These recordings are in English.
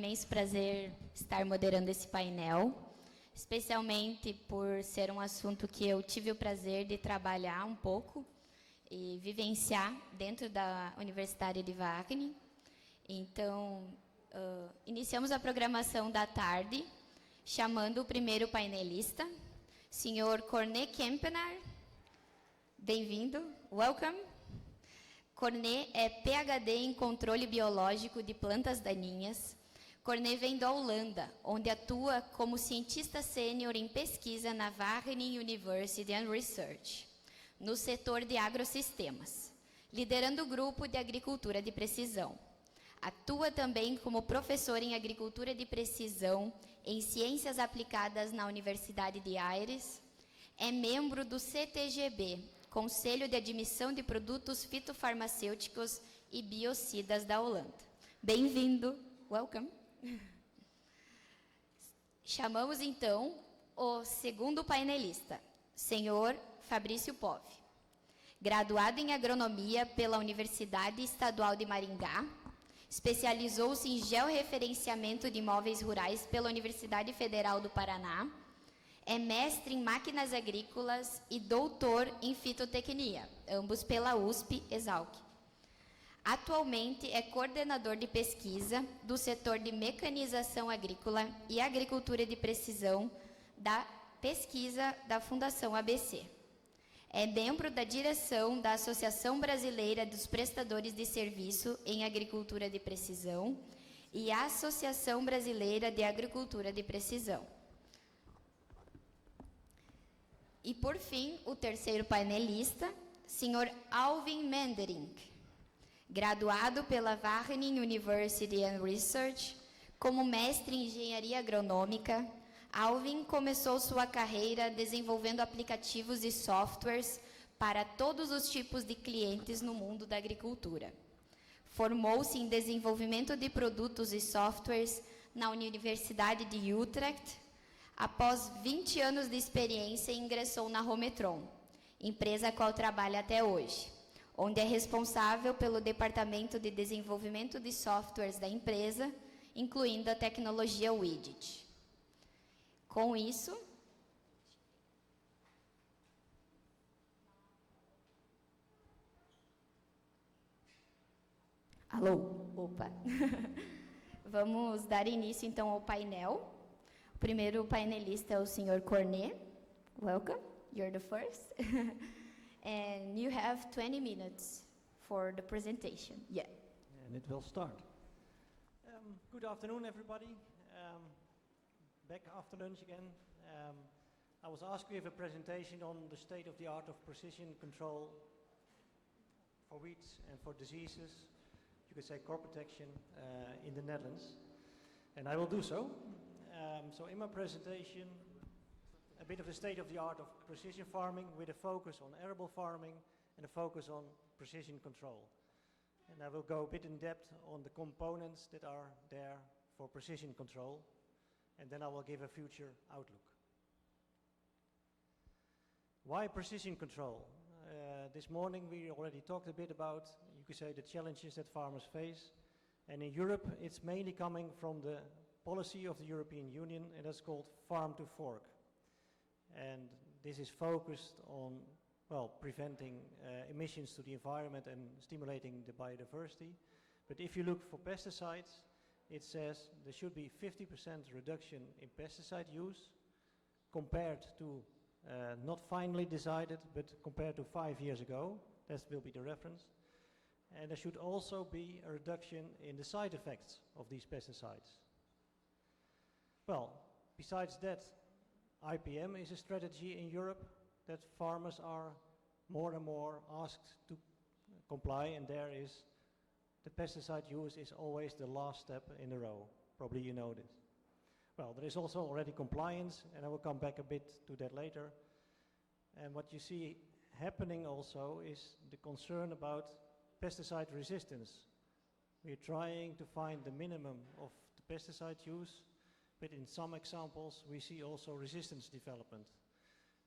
imenso prazer estar moderando esse painel, especialmente por ser um assunto que eu tive o prazer de trabalhar um pouco e vivenciar dentro da Universidade de Wageningen. Então, iniciamos a programação da tarde, chamando o primeiro painelista, senhor Corné Kempenaar. Bem-vindo, welcome. Corné é PhD em Controle Biológico de Plantas Daninhas. Corné vem da Holanda, onde atua como cientista sênior em pesquisa na Wageningen University and Research, no setor de agrosistemas, liderando o grupo de agricultura de precisão. Atua também como professor em agricultura de precisão em ciências aplicadas na Universidade de Aeres. É membro do CTGB, Conselho de Admissão de Produtos Fitofarmacêuticos e Biocidas da Holanda. Bem-vindo, welcome. Chamamos então o segundo painelista, senhor Fabricio Povh, graduado em Agronomia pela Universidade Estadual de Maringá, especializou-se em georreferenciamento de imóveis rurais pela Universidade Federal do Paraná, é mestre em máquinas agrícolas e doutor em fitotecnia, ambos pela USP, Exalc. Atualmente é coordenador de pesquisa do setor de mecanização agrícola e agricultura de precisão da pesquisa da Fundação ABC. É membro da direção da Associação Brasileira dos Prestadores de Serviço em Agricultura de Precisão e a Associação Brasileira de Agricultura de Precisão. E, por fim, o terceiro painelista, senhor Alwin Meenderink, graduado pela Wageningen University and Research como mestre em engenharia agronômica. Alwin começou sua carreira desenvolvendo aplicativos e softwares para todos os tipos de clientes no mundo da agricultura. Formou-se em desenvolvimento de produtos e softwares na Universidade de Utrecht. Após 20 anos de experiência, ingressou na Rometron, empresa a qual trabalha até hoje, onde é responsável pelo departamento de desenvolvimento de softwares da empresa, incluindo a tecnologia Widget. Com isso, alô, opa, vamos dar início então ao painel. O primeiro painelista é o senhor Corné. Welcome, you're the first. And you have 20 minutes for the presentation. Yeah. And it will start. Good afternoon, everybody. Back after lunch again. I was asked to give a presentation on the state of the art of precision control for weeds and for diseases. You could say crop protection in the Netherlands. And I will do so. So in my presentation, a bit of the state of the art of precision farming with a focus on arable farming and a focus on precision control. And I will go a bit in depth on the components that are there for precision control, and then I will give a future outlook. Why precision control? This morning we already talked a bit about, you could say, the challenges that farmers face. And in Europe it's mainly coming from the policy of the European Union, and that's called farm to fork. And this is focused on, well, preventing emissions to the environment and stimulating the biodiversity. But if you look for pesticides, it says there should be 50% reduction in pesticide use compared to, not finally decided, but compared to 5 years ago. That will be the reference. And there should also be a reduction in the side effects of these pesticides. Well, besides that, IPM is a strategy in Europe that farmers are more and more asked to comply, and there is the pesticide use is always the last step in the row. Probably you know this. Well, there is also already compliance, and I will come back a bit to that later. And what you see happening also is the concern about pesticide resistance. We are trying to find the minimum of the pesticide use, but in some examples we see also resistance development.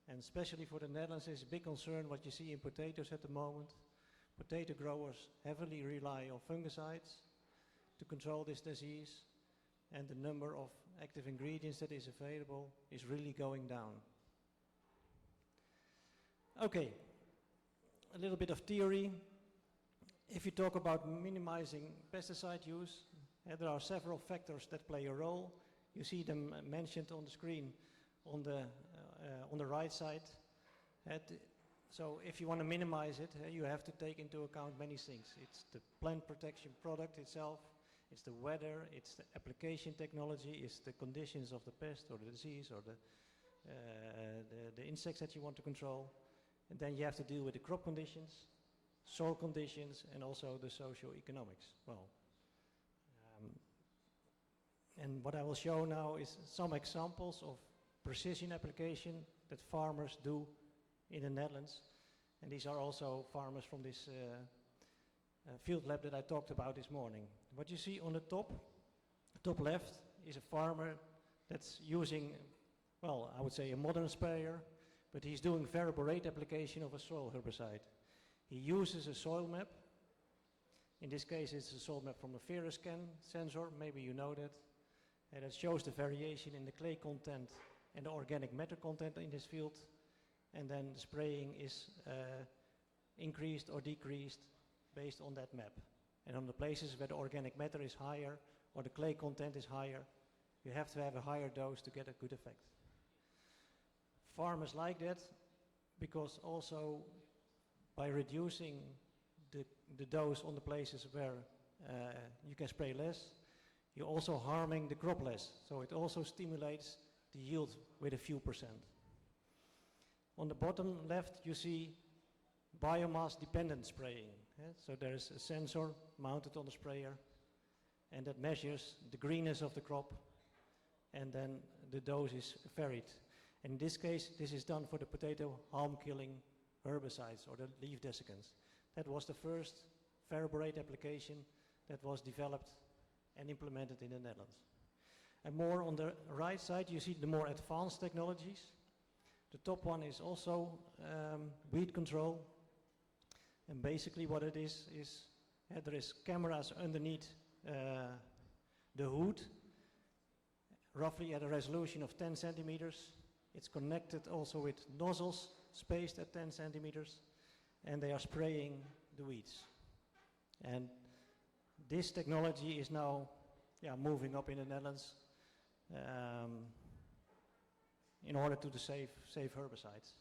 And especially for the Netherlands, it's a big concern what you see in potatoes at the moment. Potato growers heavily rely on fungicides to control this disease. and the number of active ingredients that is available is really going down. Okay, a little bit of theory. If you talk about minimizing pesticide use, there are several factors that play a role. You see them mentioned on the screen on the right side. So if you want to minimize it, you have to take into account many things. It's the plant protection product itself, it's the weather, it's the application technology, it's the conditions of the pest or the disease or the insects that you want to control. And then you have to deal with the crop conditions, soil conditions, and also the socio-economics. Well, and what I will show now is some examples of precision application that farmers do in the Netherlands. And these are also farmers from this field lab that I talked about this morning. What you see on the top left, is a farmer that's using, well, I would say a modern sprayer, but he's doing variable rate application of a soil herbicide. He uses a soil map. In this case, it's a soil map from a Veriscan sensor, maybe you know that. And it shows the variation in the clay content and the organic matter content in this field. And then the spraying is increased or decreased based on that map. And on the places where the organic matter is higher or the clay content is higher, you have to have a higher dose to get a good effect. Farmers like that because also by reducing the dose on the places where you can spray less, you're also harming the crop less. So it also stimulates the yield with a few %. On the bottom left, you see biomass dependent spraying. So there is a sensor mounted on the sprayer, and that measures the greenness of the crop, and then the dose is varied. In this case, this is done for the potato harm-killing herbicides or the leaf desiccants. That was the first variable rate application that was developed and implemented in the Netherlands. And more on the right side, you see the more advanced technologies. The top one is also weed control. And basically what it is there is cameras underneath the hood, roughly at a resolution of 10 centimeters. It's connected also with nozzles spaced at 10 centimeters, and they are spraying the weeds. And this technology is now moving up in the Netherlands in order to save herbicides.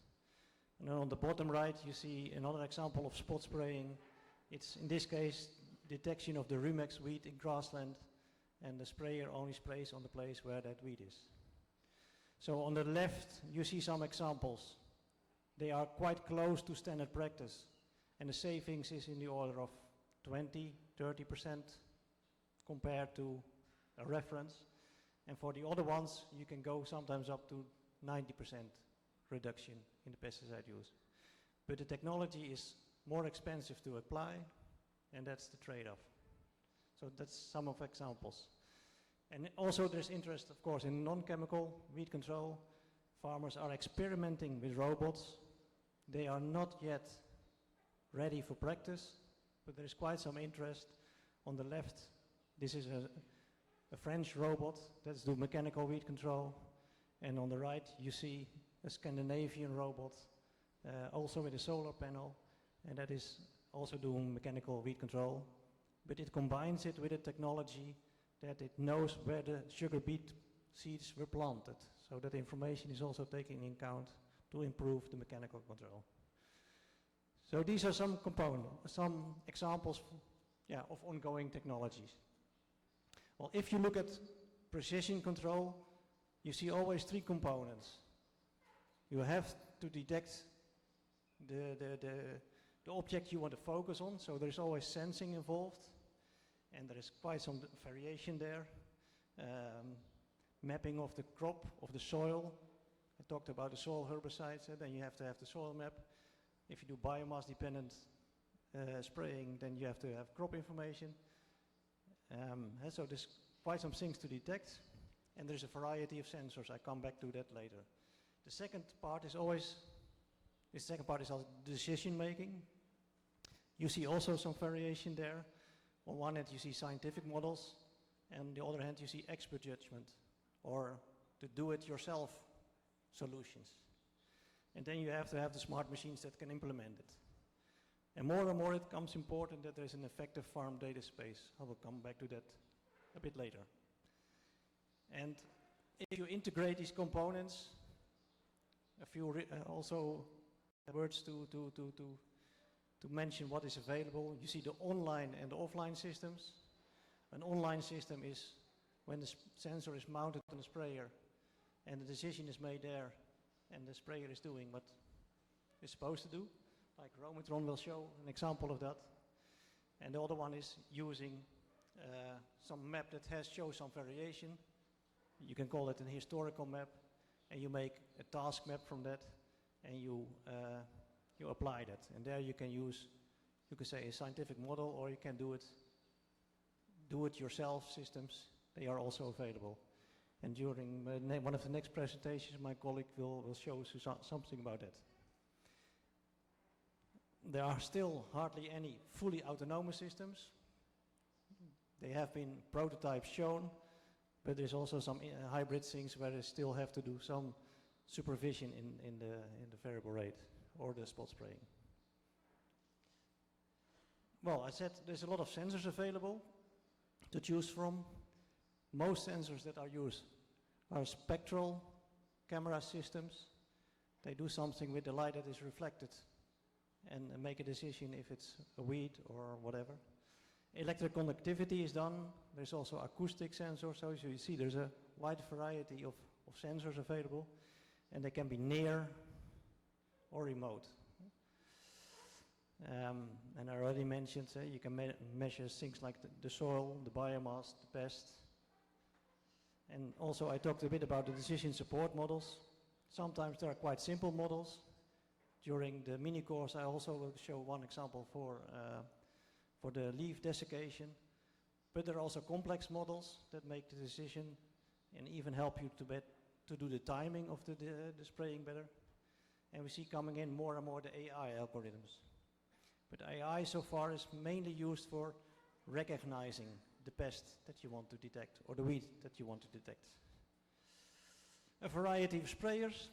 And then on the bottom right, you see another example of spot spraying. It's, in this case, detection of the Rumex weed in grassland, and the sprayer only sprays on the place where that weed is. So on the left, you see some examples. They are quite close to standard practice, and the savings is in the order of 20–30% compared to a reference. And for the other ones, you can go sometimes up to 90% reduction in the pesticide use. But the technology is more expensive to apply, and that's the trade-off. So that's some of examples. And also there's interest, of course, in non-chemical weed control. Farmers are experimenting with robots. They are not yet ready for practice, but there is quite some interest. On the left, this is a French robot that's doing mechanical weed control. And on the right, you see a Scandinavian robot, also with a solar panel, and that is also doing mechanical weed control. But it combines it with a technology that it knows where the sugar beet seeds were planted. So that information is also taken into account to improve the mechanical control. So these are some examples of ongoing technologies. Well, if you look at precision control, you see always 3 components. You have to detect the object you want to focus on, so there's always sensing involved, and there is quite some variation there. Mapping of the crop, of the soil. I talked about the soil herbicides, then you have to have the soil map. If you do biomass dependent spraying, then you have to have crop information. So there's quite some things to detect, and there's a variety of sensors. I come back to that later. The second part is decision making. You see also some variation there. On one hand, you see scientific models, and on the other hand you see expert judgment or to do it yourself solutions. And then you have to have the smart machines that can implement it. And more it becomes important that there's an effective farm data space. I will come back to that a bit later. And if you integrate these components, a few also words to mention what is available. You see the online and the offline systems. An online system is when the sensor is mounted on the sprayer and the decision is made there and the sprayer is doing what it's supposed to do. Like Rometron will show an example of that. And the other one is using some map that shows some variation. You can call it an historical map, and you make a task map from that, and you apply that. And there you can use, you can say, a scientific model, or you can do it yourself systems. They are also available. And during one of the next presentations, my colleague will show you something about that. There are still hardly any fully autonomous systems. They have been prototypes shown, but there's also some hybrid things where they still have to do some supervision in the variable rate or the spot spraying. Well, I said there's a lot of sensors available to choose from. Most sensors that are used are spectral camera systems. They do something with the light that is reflected and make a decision if it's a weed or whatever. Electric conductivity is done. There's also acoustic sensors. So you see there's a wide variety of sensors available, and they can be near or remote. And I already mentioned you can measure things like the soil, the biomass, the pest. And also I talked a bit about the decision support models. Sometimes they are quite simple models. During the mini course I also will show one example for the leaf desiccation. But there are also complex models that make the decision and even help you to do the timing of the spraying better. And we see coming in more and more the AI algorithms. But AI so far is mainly used for recognizing the pest that you want to detect or the weed that you want to detect. A variety of sprayers,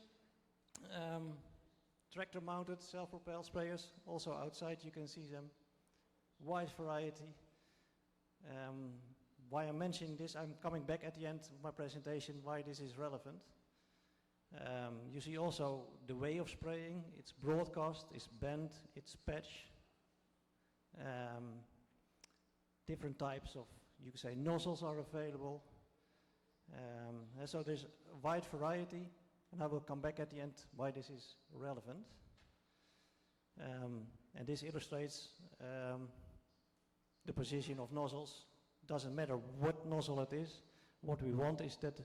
tractor mounted, self-propelled sprayers, also outside you can see them, wide variety. Why I'm mentioning this, I'm coming back at the end of my presentation why this is relevant. You see also the way of spraying, it's broadcast, it's bend, it's patch. Different types of, you could say, nozzles are available. And so there's a wide variety, and I will come back at the end why this is relevant. And this illustrates the position of nozzles. Doesn't matter what nozzle it is. What we want is that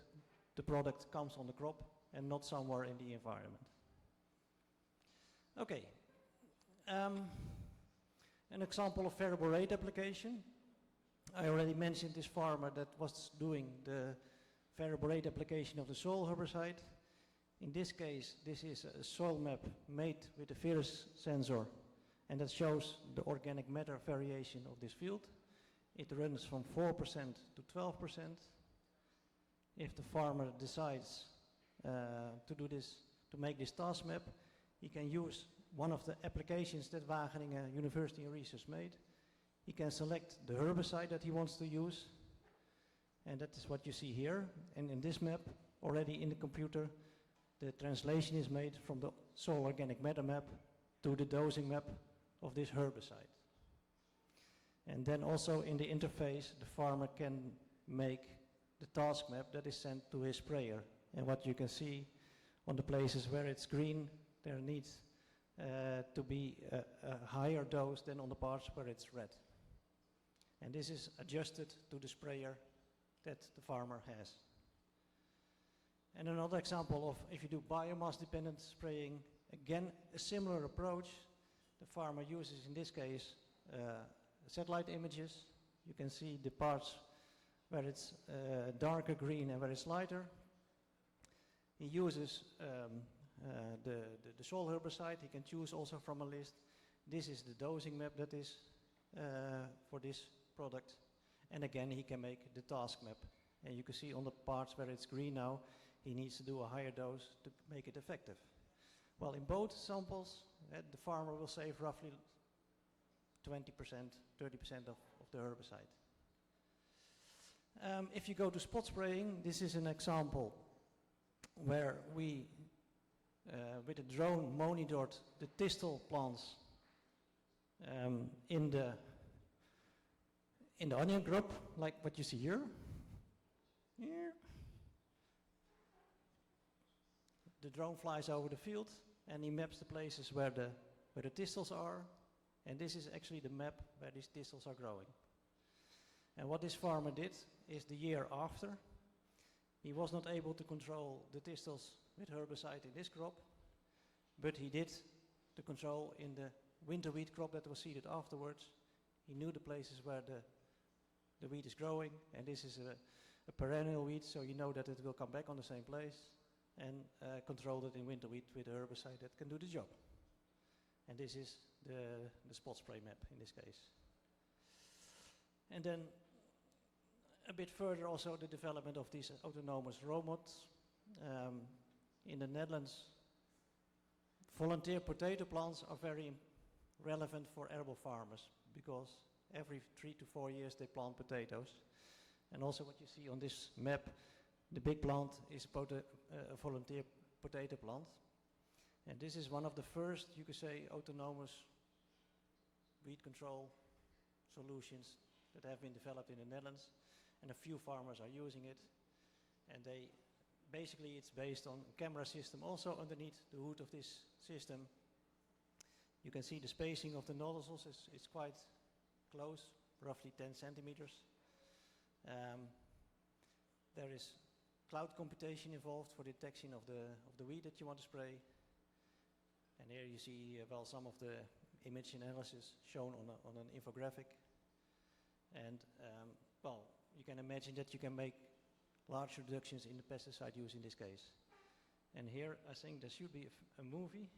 the product comes on the crop and not somewhere in the environment. Okay. An example of variable rate application. I already mentioned this farmer that was doing the variable rate application of the soil herbicide. In this case, this is a soil map made with a virus sensor, and that shows the organic matter variation of this field. It runs from 4% to 12%. If the farmer decides to do this, to make this task map, he can use one of the applications that Wageningen University and Research made. He can select the herbicide that he wants to use, and that is what you see here. And in this map, already in the computer, the translation is made from the soil organic matter map to the dosing map of this herbicide. And then also in the interface, the farmer can make the task map that is sent to his sprayer. And what you can see on the places where it's green, there needs to be a higher dose than on the parts where it's red. And this is adjusted to the sprayer that the farmer has. And another example of if you do biomass dependent spraying, again a similar approach. The farmer uses in this case satellite images. You can see the parts where it's darker green and where it's lighter. He uses the soil herbicide. He can choose also from a list. This is the dosing map that is for this product. And again, he can make the task map. And you can see on the parts where it's green now, he needs to do a higher dose to make it effective. Well, in both samples, the farmer will save roughly 20%, 30% of the herbicide. If you go to spot spraying, this is an example where we, with a drone, monitored the thistle plants in the onion crop, like what you see here. Here. The drone flies over the field and he maps the places where the thistles are, and this is actually the map where these thistles are growing. And what this farmer did is the year after, he was not able to control the thistles with herbicide in this crop, but he did the control in the winter wheat crop that was seeded afterwards. He knew the places where the wheat is growing, and this is a perennial wheat, so you know that it will come back on the same place, and control it in winter wheat with a herbicide that can do the job. And this is the spot spray map in this case. And then a bit further also the development of these autonomous robots. In the Netherlands, volunteer potato plants are very relevant for arable farmers because every 3 to 4 years they plant potatoes. And also what you see on this map, the big plant is a volunteer potato plant. And this is one of the first, you could say, autonomous weed control solutions that have been developed in the Netherlands. And a few farmers are using it. And basically it's based on a camera system also underneath the hood of this system. You can see the spacing of the nozzles is quite close, roughly 10 centimeters. There is cloud computation involved for detection of the weed that you want to spray. And here you see some of the image analysis shown on an infographic. And you can imagine that you can make large reductions in the pesticide use in this case. And here I think there should be a movie.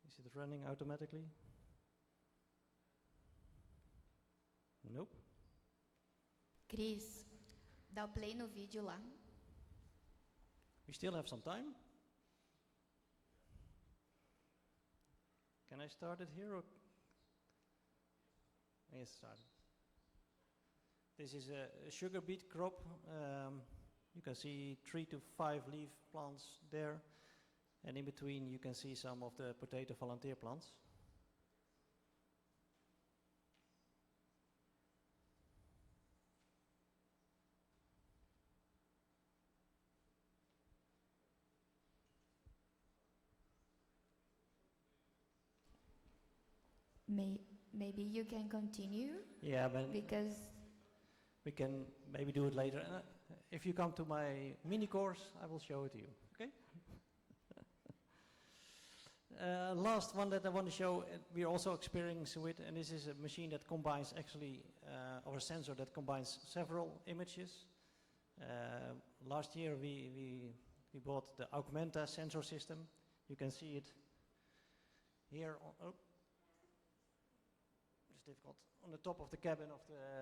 Is it running automatically? Nope. Cris, dá o play no vídeo lá. We still have some time. Can I start it here? Or? Yes, start it. This is a sugar beet crop. You can see 3 to 5 leaf plants there. And in between you can see some of the potato volunteer plants. Maybe you can continue? Yeah, but because we can maybe do it later. If you come to my mini course, I will show it to you. Okay? Last one that I want to show, we're also experiencing with, and this is a machine that combines actually, or a sensor that combines several images. Last year we bought the Augmenta sensor system. You can see it here. It's difficult. On the top of the cabin of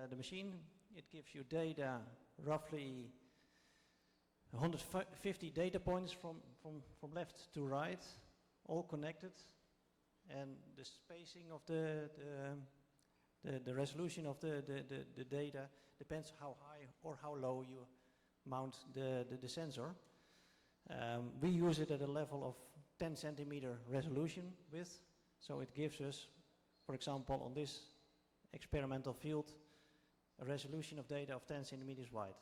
the machine, it gives you data, roughly 150 data points from left to right, all connected, and the spacing of the resolution of the data depends how high or how low you mount the sensor. We use it at a level of 10 centimeter resolution width, so it gives us, for example, on this experimental field, a resolution of data of 10 centimeters wide.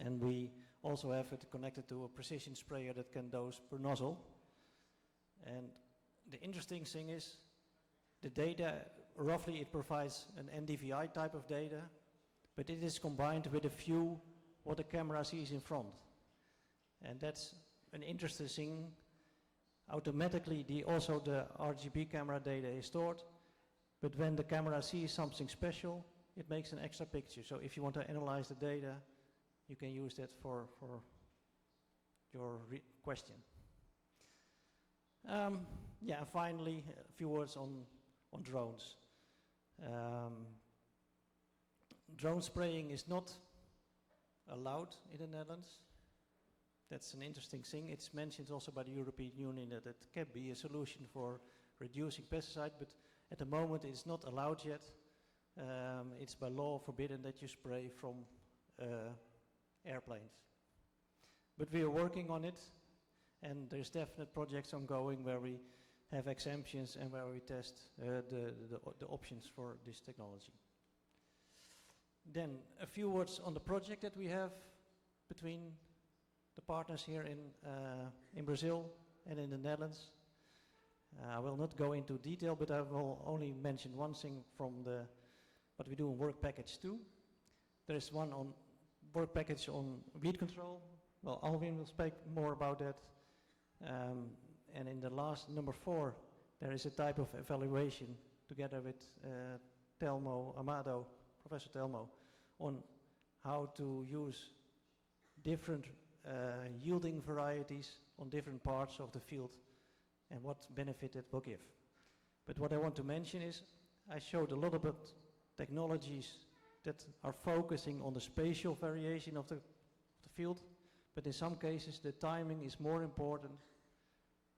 And we also have it connected to a precision sprayer that can dose per nozzle. And the interesting thing is, the data, roughly it provides an NDVI type of data, but it is combined with a view what the camera sees in front. And that's an interesting thing. Automatically, also the RGB camera data is stored, but when the camera sees something special, it makes an extra picture. So if you want to analyze the data, you can use that for your question. Yeah, finally, a few words on drones. Drone spraying is not allowed in the Netherlands. That's an interesting thing. It's mentioned also by the European Union that it can be a solution for reducing pesticide, but at the moment it's not allowed yet. It's by law forbidden that you spray from airplanes. But we are working on it, and there's definite projects ongoing where we have exemptions and where we test the options for this technology. Then a few words on the project that we have between the partners here in Brazil and in the Netherlands. I will not go into detail, but I will only mention one thing from what we do in work package 2. There is one on work package on weed control. Well, Alwin will speak more about that. And in the last, number 4, there is a type of evaluation together with Telmo Amado, Professor Telmo, on how to use different yielding varieties on different parts of the field and what benefit it will give. But what I want to mention is I showed a lot about technologies that are focusing on the spatial variation of the field, but in some cases the timing is more important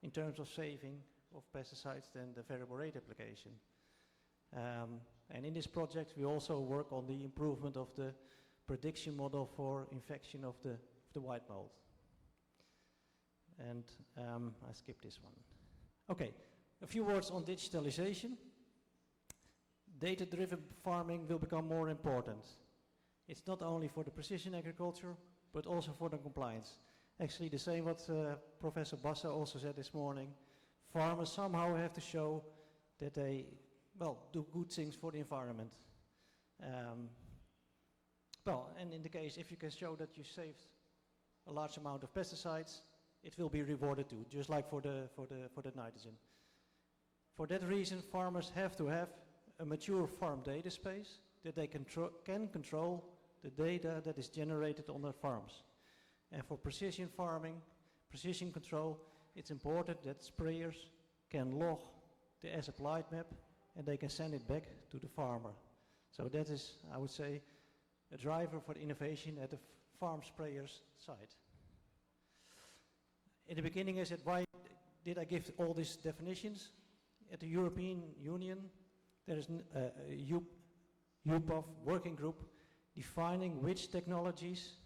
in terms of saving of pesticides than the variable rate application. And in this project we also work on the improvement of the prediction model for infection of the white mold. And I skipped this one. Okay, a few words on digitalization. Data-driven farming will become more important. It's not only for the precision agriculture, but also for the compliance. Actually, the same what Professor Bassa also said this morning. Farmers somehow have to show that they, well, do good things for the environment. Well, and in the case, if you can show that you saved a large amount of pesticides, it will be rewarded too, just like for the nitrogen. For that reason, farmers have to have a mature farm data space that they can control the data that is generated on their farms. And for precision farming, precision control, it's important that sprayers can log the as applied map and they can send it back to the farmer. So that is, I would say, a driver for innovation at the farm sprayers side. In the beginning I said, why did I give all these definitions? At the European Union, there is a Povh working group defining which technologies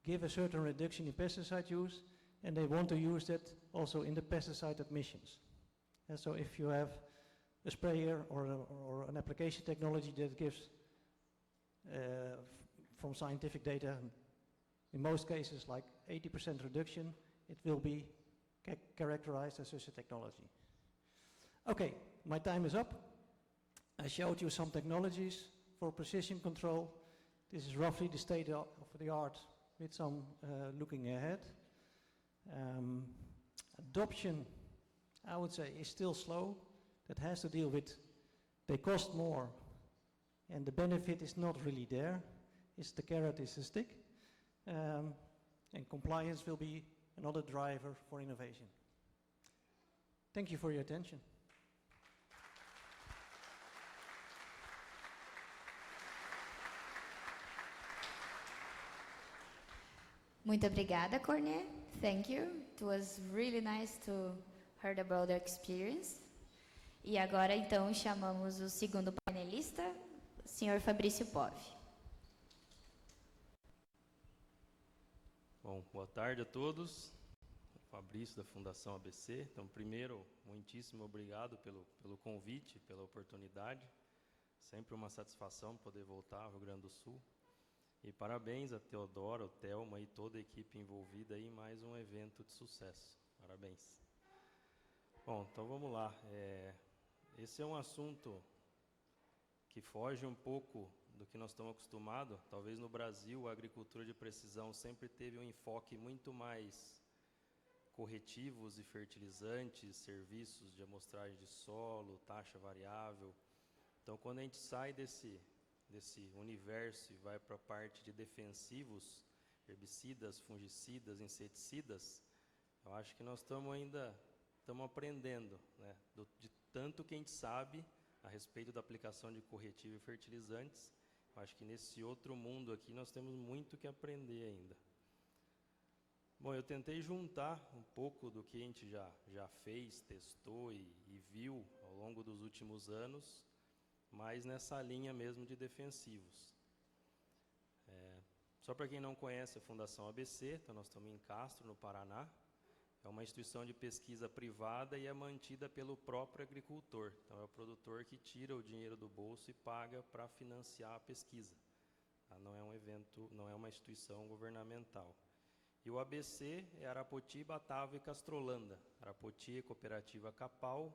give a certain reduction in pesticide use, and they want to use that also in the pesticide admissions. And so if you have a sprayer or an application technology that gives, from scientific data, in most cases like 80% reduction, it will be characterized as such a technology. Okay, my time is up. I showed you some technologies for precision control. This is roughly the state of the art with some looking ahead. Adoption, I would say, is still slow. That has to deal with, they cost more and the benefit is not really there. It's the carrot is the stick. And compliance will be another driver for innovation. Thank you for your attention. Muito obrigada, Corné. Thank you. It was really nice to hear about the experience. E agora, então, chamamos o segundo painelista, o senhor Fabricio Povh. Bom, boa tarde a todos. Fabricio da Fundação ABC. Então, primeiro, muitíssimo obrigado pelo convite, pela oportunidade. Sempre uma satisfação poder voltar ao Rio Grande do Sul. E parabéns a Teodoro, ao Telma e toda a equipe envolvida em mais um evento de sucesso. Parabéns. Bom, então vamos lá. Esse é um assunto que foge um pouco do que nós estamos acostumados. Talvez no Brasil a agricultura de precisão sempre teve um enfoque muito mais corretivos e fertilizantes, serviços de amostragem de solo, taxa variável. Então, quando a gente sai desse universo e vai para a parte de defensivos, herbicidas, fungicidas, inseticidas, eu acho que nós estamos aprendendo, né? De tanto que a gente sabe a respeito da aplicação de corretivo e fertilizantes. Acho que nesse outro mundo aqui nós temos muito que aprender ainda. Bom, eu tentei juntar um pouco do que a gente já fez, testou e viu ao longo dos últimos anos, mas nessa linha mesmo de defensivos. Só para quem não conhece a Fundação ABC, então nós estamos em Castro, no Paraná. É uma instituição de pesquisa privada e é mantida pelo próprio agricultor. Então é o produtor que tira o dinheiro do bolso e paga para financiar a pesquisa. Tá? Não é um evento, não é uma instituição governamental. E o ABC é Arapoti, Batavo e Castrolanda. Arapoti é cooperativa Capal,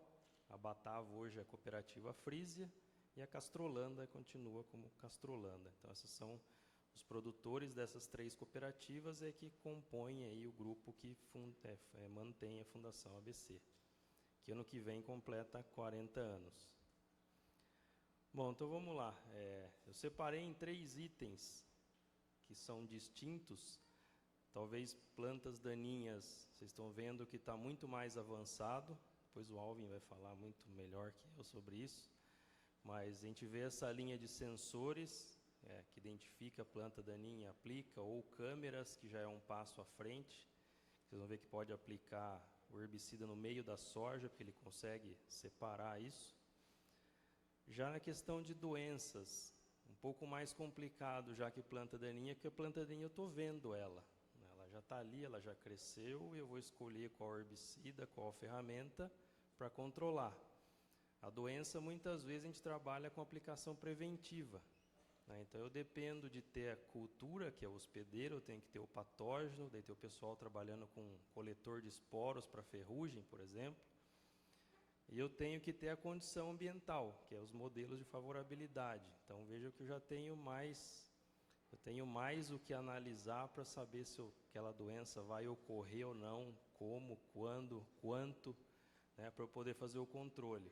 a Batavo hoje é cooperativa Frisia e a Castrolanda continua como Castrolanda. Então esses são os produtores dessas 3 cooperativas que compõem aí o grupo que mantém a Fundação ABC, que ano que vem completa 40 anos. Bom, então vamos lá. Eu separei em 3 itens que são distintos. Talvez plantas daninhas, vocês estão vendo que está muito mais avançado, depois o Alwin vai falar muito melhor que eu sobre isso, mas a gente vê essa linha de sensores, que identifica a planta daninha, aplica, ou câmeras, que já é um passo à frente. Vocês vão ver que pode aplicar o herbicida no meio da soja, porque ele consegue separar isso. Já na questão de doenças, um pouco mais complicado já que planta daninha, porque a planta daninha eu estou vendo ela. Ela já está ali, ela já cresceu, e eu vou escolher qual herbicida, qual ferramenta para controlar. A doença, muitas vezes, a gente trabalha com aplicação preventiva. Então eu dependo de ter a cultura, que é o hospedeiro, eu tenho que ter o patógeno, daí tem o pessoal trabalhando com coletor de esporos para ferrugem, por exemplo. E eu tenho que ter a condição ambiental, que é os modelos de favorabilidade. Então veja que eu já tenho mais o que analisar para saber se aquela doença vai ocorrer ou não, como, quando, quanto, para eu poder fazer o controle.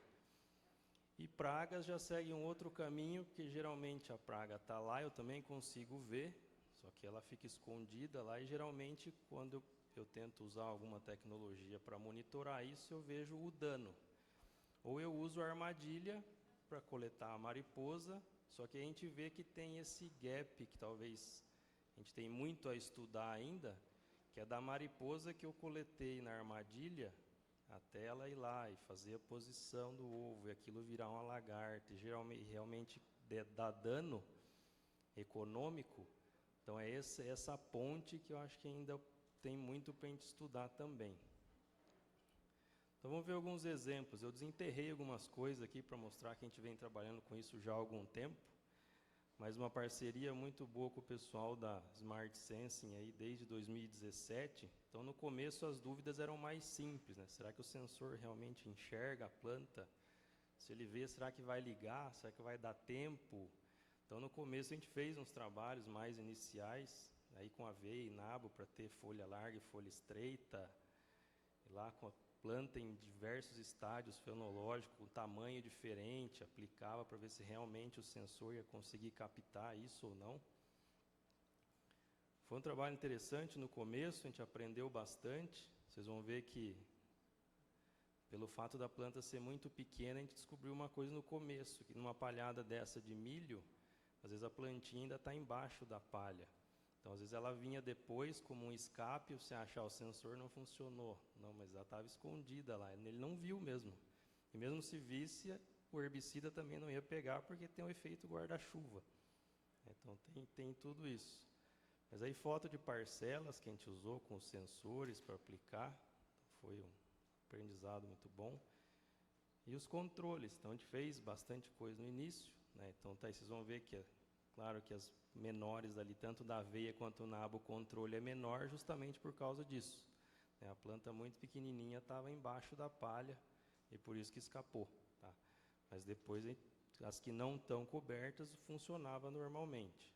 E pragas já seguem um outro caminho, porque geralmente a praga está lá, eu também consigo ver, só que ela fica escondida lá, e geralmente quando eu tento usar alguma tecnologia para monitorar isso, eu vejo o dano. Ou eu uso a armadilha para coletar a mariposa, só que a gente vê que tem esse gap, que talvez a gente tem muito a estudar ainda, que é da mariposa que eu coletei na armadilha, até ela ir lá e fazer a posição do ovo, e aquilo virar uma lagarta, e realmente dá dano econômico. Então é essa ponte que eu acho que ainda tem muito para a gente estudar também. Então vamos ver alguns exemplos. Eu desenterrei algumas coisas aqui para mostrar que a gente vem trabalhando com isso já há algum tempo, mas uma parceria muito boa com o pessoal da Smart Sensing aí desde 2017. Então no começo as dúvidas eram mais simples, Será que o sensor realmente enxerga a planta? Se ele vê, será que vai ligar? Será que vai dar tempo? Então no começo a gente fez uns trabalhos mais iniciais, aí com aveia e nabo para ter folha larga e folha estreita, e lá com a planta em diversos estádios fenológicos, com tamanho diferente, aplicava para ver se realmente o sensor ia conseguir captar isso ou não. Foi um trabalho interessante no começo, a gente aprendeu bastante. Vocês vão ver que, pelo fato da planta ser muito pequena, a gente descobriu uma coisa no começo, que numa palhada dessa de milho, às vezes a plantinha ainda está embaixo da palha. Então, às vezes ela vinha depois como um escape, você achar o sensor não funcionou. Não, mas ela estava escondida lá, ele não viu mesmo. E mesmo se visse, o herbicida também não ia pegar, porque tem o efeito guarda-chuva. Então, tem tudo isso. Mas aí, foto de parcelas que a gente usou com os sensores para aplicar, foi um aprendizado muito bom. E os controles, então a gente fez bastante coisa no início, Então, vocês vão ver que, claro que as menores ali, tanto da aveia quanto o nabo, o controle é menor justamente por causa disso. A planta muito pequenininha estava embaixo da palha e por isso que escapou. Tá? Mas depois, as que não estão cobertas, funcionava normalmente.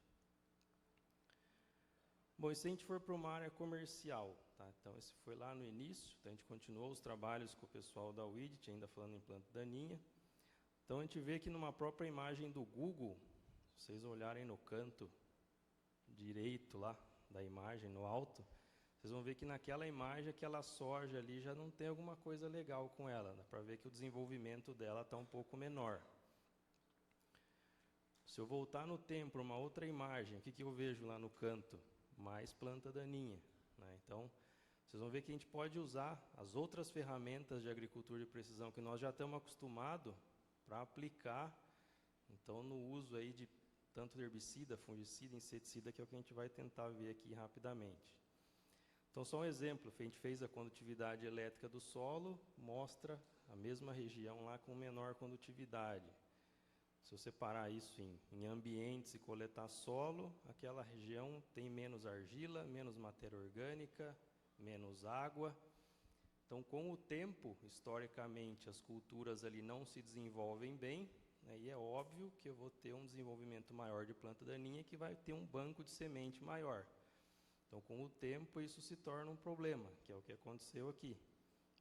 Bom, e se a gente for para uma área comercial, tá? Então esse foi lá no início, então a gente continuou os trabalhos com o pessoal da Widget, ainda falando em planta daninha. Então a gente vê que numa própria imagem do Google, se vocês olharem no canto direito lá da imagem, no alto, vocês vão ver que naquela imagem, aquela soja ali já não tem alguma coisa legal com ela. Dá para ver que o desenvolvimento dela está um pouco menor. Se eu voltar no tempo, uma outra imagem, o que eu vejo lá no canto? Mais planta daninha, né? Então, vocês vão ver que a gente pode usar as outras ferramentas de agricultura de precisão que nós já estamos acostumados para aplicar, então, no uso aí de tanto herbicida, fungicida, inseticida, que é o que a gente vai tentar ver aqui rapidamente. Então, só um exemplo, a gente fez a condutividade elétrica do solo, mostra a mesma região lá com menor condutividade. Se eu separar isso em ambientes e coletar solo, aquela região tem menos argila, menos matéria orgânica, menos água. Então, com o tempo, historicamente, as culturas ali não se desenvolvem bem, né, e é óbvio que eu vou ter um desenvolvimento maior de planta daninha que vai ter um banco de semente maior. Então, com o tempo, isso se torna um problema, que é o que aconteceu aqui.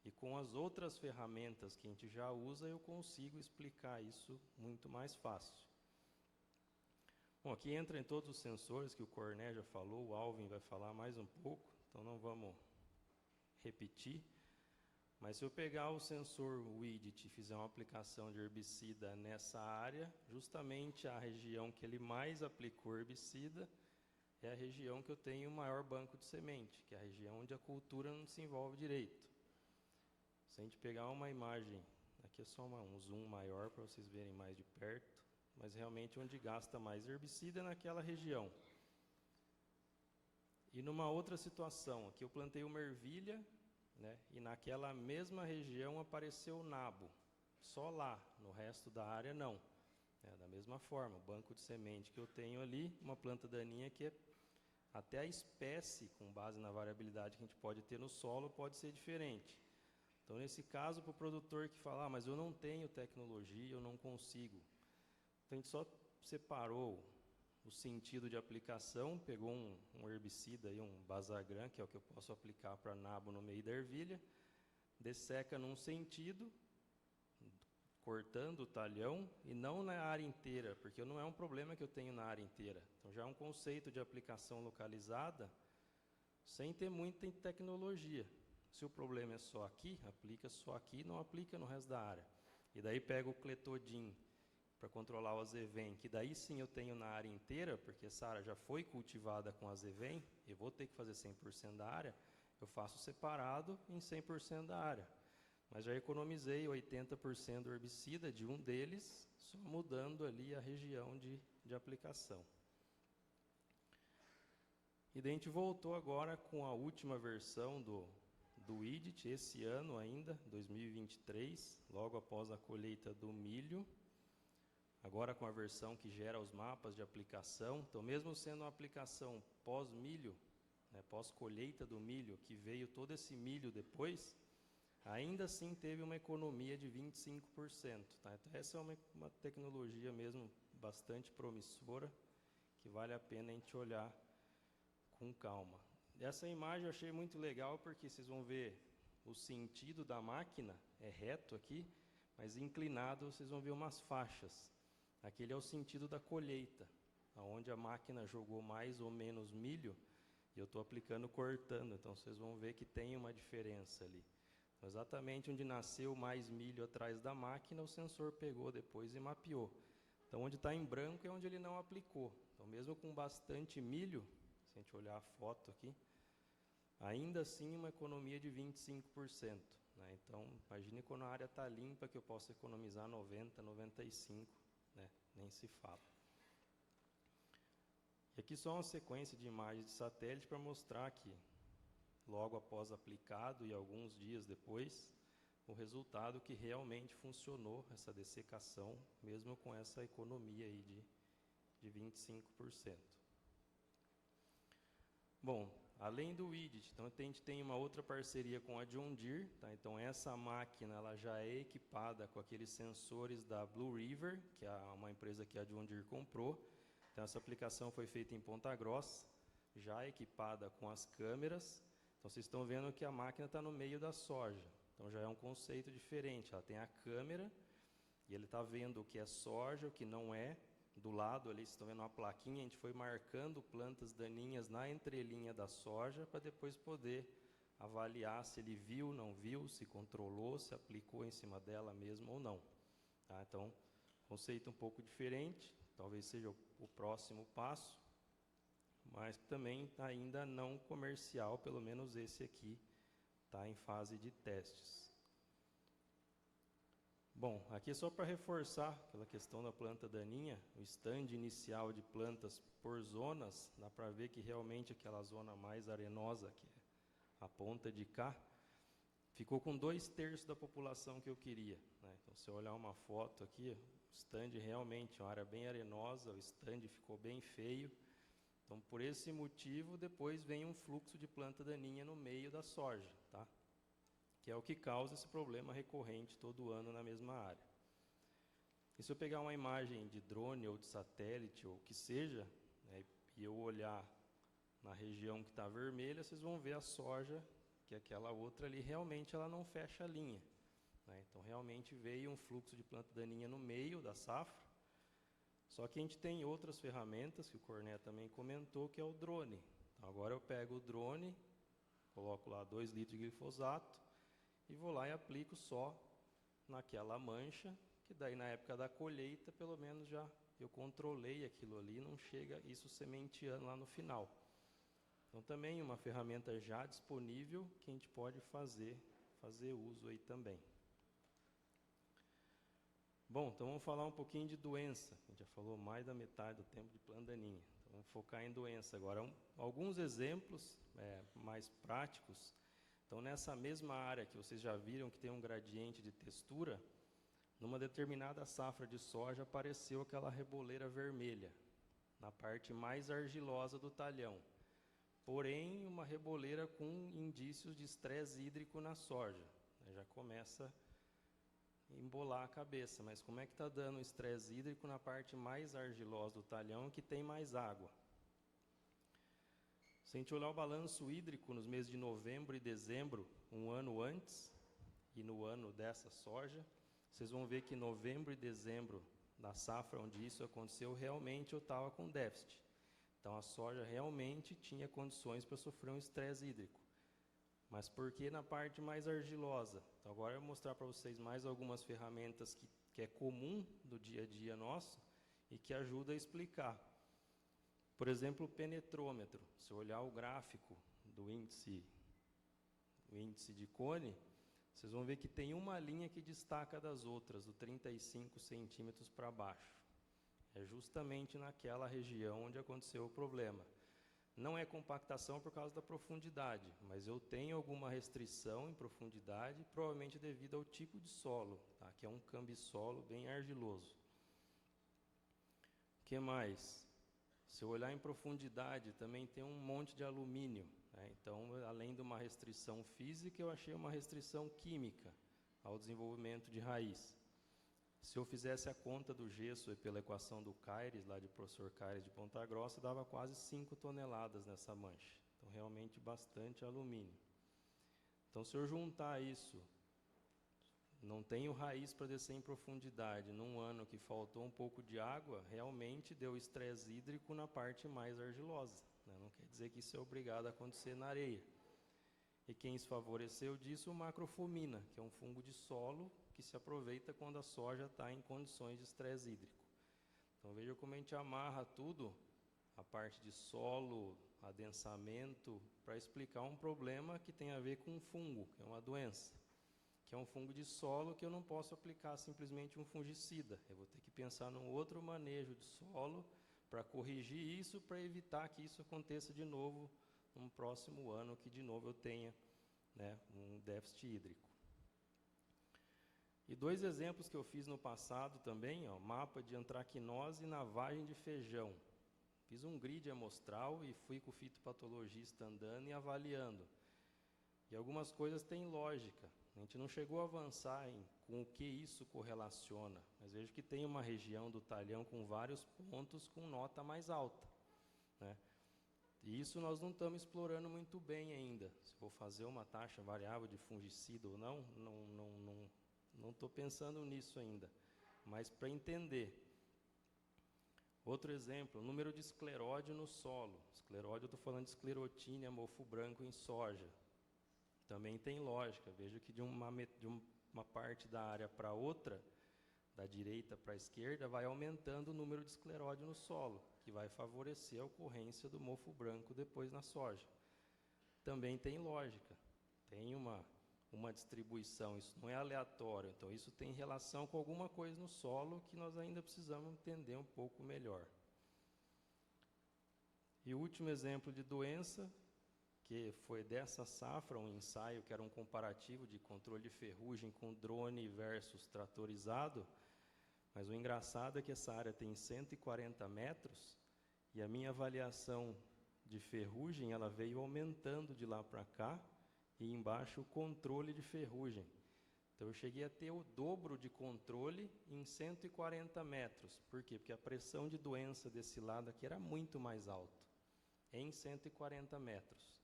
E com as outras ferramentas que a gente já usa, eu consigo explicar isso muito mais fácil. Bom, aqui entra em todos os sensores que o Corné já falou, o Alwin vai falar mais um pouco, então não vamos repetir. Mas se eu pegar o sensor widget e fizer uma aplicação de herbicida nessa área, justamente a região que ele mais aplicou herbicida é a região que eu tenho o maior banco de semente, que é a região onde a cultura não se envolve direito. Se a gente pegar uma imagem, aqui é só um zoom maior para vocês verem mais de perto, mas realmente onde gasta mais herbicida é naquela região. E numa outra situação, aqui eu plantei uma ervilha, né, e naquela mesma região apareceu o nabo, só lá, no resto da área não. Da mesma forma, o banco de semente que eu tenho ali, uma planta daninha que até a espécie, com base na variabilidade que a gente pode ter no solo, pode ser diferente. Então, nesse caso, para o produtor que fala, mas eu não tenho tecnologia, eu não consigo. Então, a gente só separou o sentido de aplicação, pegou um herbicida, aí, um Bazagran, que é o que eu posso aplicar para nabo no meio da ervilha, desseca num sentido, cortando o talhão, e não na área inteira, porque não é um problema que eu tenho na área inteira. Então, já é um conceito de aplicação localizada, sem ter muita tecnologia. Se o problema é só aqui, aplica só aqui, não aplica no resto da área. E daí pega o cletodin para controlar o azevém, que daí sim eu tenho na área inteira, porque essa área já foi cultivada com azevém, eu vou ter que fazer 100% da área, eu faço separado em 100% da área. Mas já economizei 80% do herbicida de um deles, só mudando ali a região de aplicação. E daí a gente voltou agora com a última versão do widget, esse ano ainda, 2023, logo após a colheita do milho, agora com a versão que gera os mapas de aplicação. Então, mesmo sendo uma aplicação pós-milho, né, pós-colheita do milho, que veio todo esse milho depois, ainda assim teve uma economia de 25%. Tá? Então, essa é uma tecnologia mesmo bastante promissora, que vale a pena a gente olhar com calma. Essa imagem eu achei muito legal, porque vocês vão ver o sentido da máquina, é reto aqui, mas inclinado vocês vão ver umas faixas. Aquele é o sentido da colheita, onde a máquina jogou mais ou menos milho, e eu estou aplicando cortando, então vocês vão ver que tem uma diferença ali. Então, exatamente onde nasceu mais milho atrás da máquina, o sensor pegou depois e mapeou. Então, onde está em branco é onde ele não aplicou. Então, mesmo com bastante milho, se a gente olhar a foto aqui, ainda assim uma economia de 25%. Né? Então, imagine quando a área está limpa, que eu posso economizar 90%, 95%, né? Nem se fala. E aqui só uma sequência de imagens de satélite para mostrar que, logo após aplicado e alguns dias depois, o resultado que realmente funcionou, essa dessecação, mesmo com essa economia aí de 25%. Bom, além do widget, então a gente tem uma outra parceria com a John Deere, tá? Então essa máquina ela já é equipada com aqueles sensores da Blue River, que é uma empresa que a John Deere comprou. Então essa aplicação foi feita em Ponta Grossa, já equipada com as câmeras. Então vocês estão vendo que a máquina está no meio da soja, então já é um conceito diferente. Ela tem a câmera e ele está vendo o que é soja, o que não é. Do lado ali, vocês estão vendo uma plaquinha, a gente foi marcando plantas daninhas na entrelinha da soja para depois poder avaliar se ele viu, não viu, se controlou, se aplicou em cima dela mesmo ou não. Tá? Então, conceito um pouco diferente. talvez seja o próximo passo, mas também ainda não comercial, pelo menos esse aqui está em fase de testes. Bom, aqui é só para reforçar aquela questão da planta daninha, o stand inicial de plantas por zonas, dá para ver que realmente aquela zona mais arenosa, que é a ponta de cá, ficou com 2/3 da população que eu queria, né? Então, se eu olhar uma foto aqui, o stand realmente é uma área bem arenosa, o stand ficou bem feio. Então, por esse motivo, depois vem um fluxo de planta daninha no meio da soja, tá? Que é o que causa esse problema recorrente todo ano na mesma área. E se eu pegar uma imagem de drone ou de satélite, ou o que seja, né, e eu olhar na região que está vermelha, vocês vão ver a soja, que aquela outra ali, realmente ela não fecha a linha, né? Então, realmente veio um fluxo de planta daninha no meio da safra. Só que a gente tem outras ferramentas, que o Corné também comentou, que é o drone. Então, agora eu pego o drone, coloco lá 2 litros de glifosato, e vou lá e aplico só naquela mancha, que daí na época da colheita, pelo menos já eu controlei aquilo ali, não chega isso sementeando lá no final. Então também uma ferramenta já disponível que a gente pode fazer uso aí também. Bom, então vamos falar um pouquinho de doença. A gente já falou mais da metade do tempo de planta daninha. Então vamos focar em doença agora. Alguns exemplos mais práticos. Então, nessa mesma área que vocês já viram que tem um gradiente de textura, numa determinada safra de soja apareceu aquela reboleira vermelha, na parte mais argilosa do talhão. Porém, uma reboleira com indícios de estresse hídrico na soja. Já começa a embolar a cabeça, mas como é que está dando o estresse hídrico na parte mais argilosa do talhão, que tem mais água? Se a gente olhar o balanço hídrico nos meses de novembro e dezembro, um ano antes, e no ano dessa soja, vocês vão ver que novembro e dezembro, da safra onde isso aconteceu, realmente eu estava com déficit. Então, a soja realmente tinha condições para sofrer um estresse hídrico. Mas por que na parte mais argilosa? Então, agora eu vou mostrar para vocês mais algumas ferramentas que é comum do dia a dia nosso e que ajuda a explicar. Por exemplo, o penetrômetro. Se eu olhar o gráfico do índice de cone, vocês vão ver que tem uma linha que destaca das outras, do 35 centímetros para baixo. É justamente naquela região onde aconteceu o problema. Não é compactação por causa da profundidade, mas eu tenho alguma restrição em profundidade, provavelmente devido ao tipo de solo, tá? Que é um cambissolo bem argiloso. O que mais? Se eu olhar em profundidade, também tem um monte de alumínio, né? Então, além de uma restrição física, eu achei uma restrição química ao desenvolvimento de raiz. Se eu fizesse a conta do gesso pela equação do Aeres, lá de professor Aeres de Ponta Grossa, dava quase 5 toneladas nessa mancha. Então, realmente bastante alumínio. Então, se eu juntar isso, não tenho raiz para descer em profundidade, num ano que faltou um pouco de água, realmente deu estresse hídrico na parte mais argilosa, né? Não quer dizer que isso é obrigado a acontecer na areia. E quem se favoreceu disso, o macrofomina, que é um fungo de solo que se aproveita quando a soja está em condições de estresse hídrico. Então veja como a gente amarra tudo, a parte de solo, adensamento, para explicar um problema que tem a ver com um fungo, que é uma doença, que é um fungo de solo que eu não posso aplicar simplesmente um fungicida. Eu vou ter que pensar num outro manejo de solo para corrigir isso, para evitar que isso aconteça de novo no próximo ano, que de novo eu tenha, né, um déficit hídrico. E 2 exemplos que eu fiz no passado também, ó, mapa de antracnose e na vagem de feijão. Fiz um grid amostral e fui com o fitopatologista andando e avaliando. E algumas coisas têm lógica. A gente não chegou a avançar com o que isso correlaciona, mas vejo que tem uma região do talhão com vários pontos com nota mais alta, né? E isso nós não estamos explorando muito bem ainda. Se vou fazer uma taxa variável de fungicida ou não estou pensando nisso ainda. Mas para entender. Outro exemplo, o número de escleródio no solo. Escleródio, eu estou falando de esclerotínia, mofo branco em soja. Também tem lógica. Vejo que de uma parte da área para outra, da direita para a esquerda, vai aumentando o número de escleróide no solo, que vai favorecer a ocorrência do mofo branco depois na soja. Também tem lógica, tem uma distribuição, isso não é aleatório, então isso tem relação com alguma coisa no solo que nós ainda precisamos entender um pouco melhor. E o último exemplo de doença, que foi dessa safra, um ensaio que era um comparativo de controle de ferrugem com drone versus tratorizado, mas o engraçado é que essa área tem 140 metros e a minha avaliação de ferrugem ela veio aumentando de lá para cá e embaixo o controle de ferrugem. Então eu cheguei a ter o dobro de controle em 140 metros. Por quê? Porque a pressão de doença desse lado aqui era muito mais alta, em 140 metros.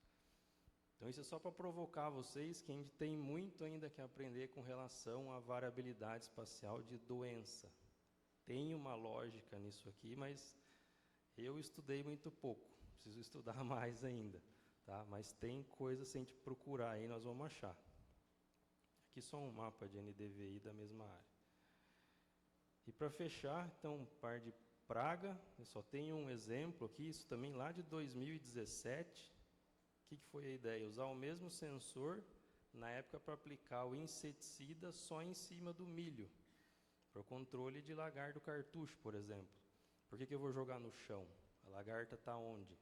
Então isso é só para provocar vocês que a gente tem muito ainda que aprender com relação à variabilidade espacial de doença. Tem uma lógica nisso aqui, mas eu estudei muito pouco, preciso estudar mais ainda, tá? Mas tem coisa, se a gente procurar aí, nós vamos achar. Aqui só um mapa de NDVI da mesma área. E para fechar, então, um par de praga, eu só tenho um exemplo aqui, isso também lá de 2017. O que foi a ideia? Usar o mesmo sensor, na época, para aplicar o inseticida só em cima do milho, para o controle de lagarto cartucho, por exemplo. Por que eu vou jogar no chão? A lagarta está onde?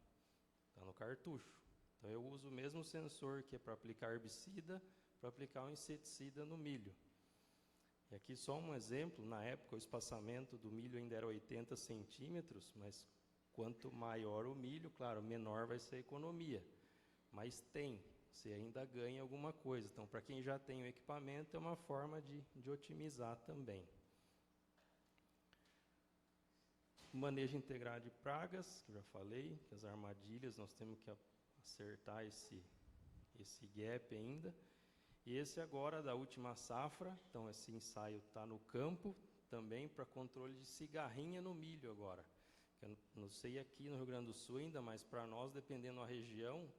Está no cartucho. Então eu uso o mesmo sensor que é para aplicar herbicida, para aplicar o inseticida no milho. E aqui só um exemplo, na época o espaçamento do milho ainda era 80 centímetros, mas quanto maior o milho, claro, menor vai ser a economia. Mas você ainda ganha alguma coisa. Então, para quem já tem o equipamento, é uma forma de otimizar também. Manejo integrado de pragas, que eu já falei, que as armadilhas, nós temos que acertar esse gap ainda. E esse agora, da última safra, então esse ensaio está no campo, também para controle de cigarrinha no milho agora. Eu não sei aqui no Rio Grande do Sul ainda, mas para nós, dependendo da região,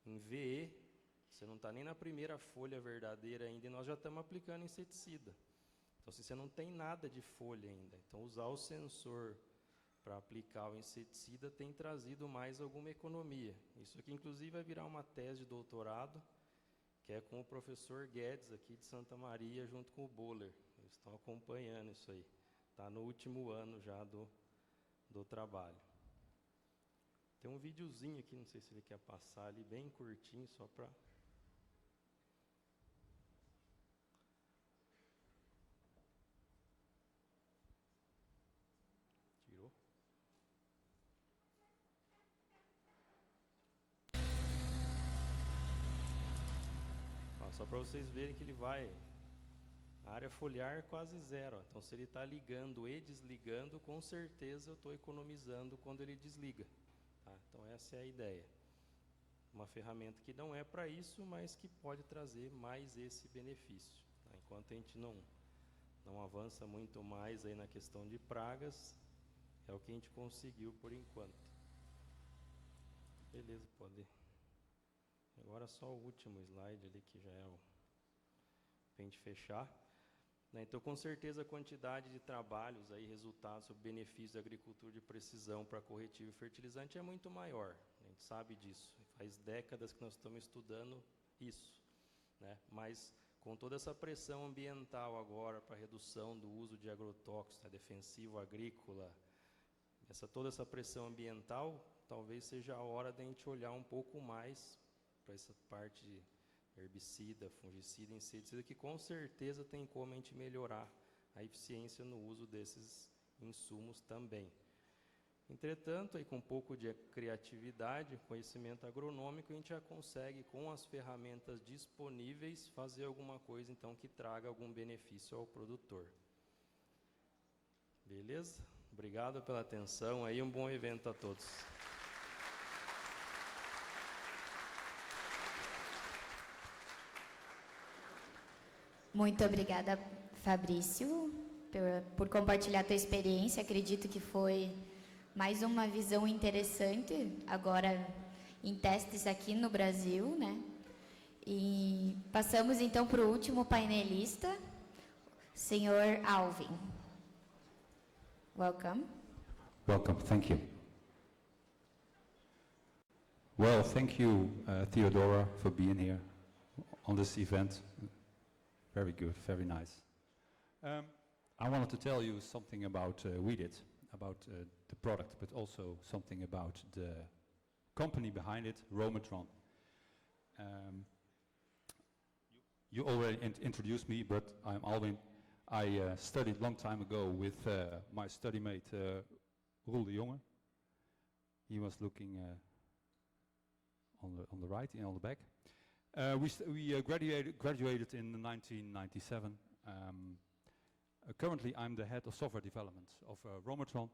em VE, você não está nem na primeira folha verdadeira ainda, e nós já estamos aplicando inseticida. Então, se você não tem nada de folha ainda, então usar o sensor para aplicar o inseticida tem trazido mais alguma economia. Isso aqui, inclusive, vai virar uma tese de doutorado, que é com o professor Guedes, aqui de Santa Maria, junto com o Boller. Eles estão acompanhando isso aí. Está no último ano já do trabalho. Tem um videozinho aqui, não sei se ele quer passar ali, bem curtinho, só para... Tirou? Só para vocês verem que ele vai... A área foliar quase zero. Então, se ele está ligando e desligando, com certeza eu estou economizando quando ele desliga. Tá? Então, essa é a ideia. Uma ferramenta que não é para isso, mas que pode trazer mais esse benefício. Tá? Enquanto a gente não avança muito mais aí na questão de pragas, é o que a gente conseguiu por enquanto. Beleza, pode. Agora só o último slide ali, que já é o para a gente fechar. Então, com certeza, a quantidade de trabalhos, aí, resultados sobre benefícios da agricultura de precisão para corretivo e fertilizante é muito maior. A gente sabe disso. Faz décadas que nós estamos estudando isso, né? Mas, com toda essa pressão ambiental agora para redução do uso de agrotóxicos, né, defensivo agrícola, toda essa pressão ambiental, talvez seja a hora de a gente olhar um pouco mais para essa parte de herbicida, fungicida, inseticida, que com certeza tem como a gente melhorar a eficiência no uso desses insumos também. Entretanto, aí com um pouco de criatividade, conhecimento agronômico, a gente já consegue, com as ferramentas disponíveis, fazer alguma coisa, então, que traga algum benefício ao produtor. Beleza? Obrigado pela atenção, aí um bom evento a todos. Muito obrigada, Fabricio, por compartilhar a tua experiência. Acredito que foi mais uma visão interessante, agora em testes aqui no Brasil, né? E passamos então para o último painelista, senhor Alwin. Welcome. Welcome, thank you. Well, thank you, Theodora, for being here on this event. Very good, very nice. I wanted to tell you something about Weedit, about the product, but also something about the company behind it, Rometron. You already introduced me, but I'm Alwin. I studied long time ago with my study mate, Roel de Jonge. He was looking on the right, on the back. We graduated in 1997. Currently, I'm the head of software development of Rometron,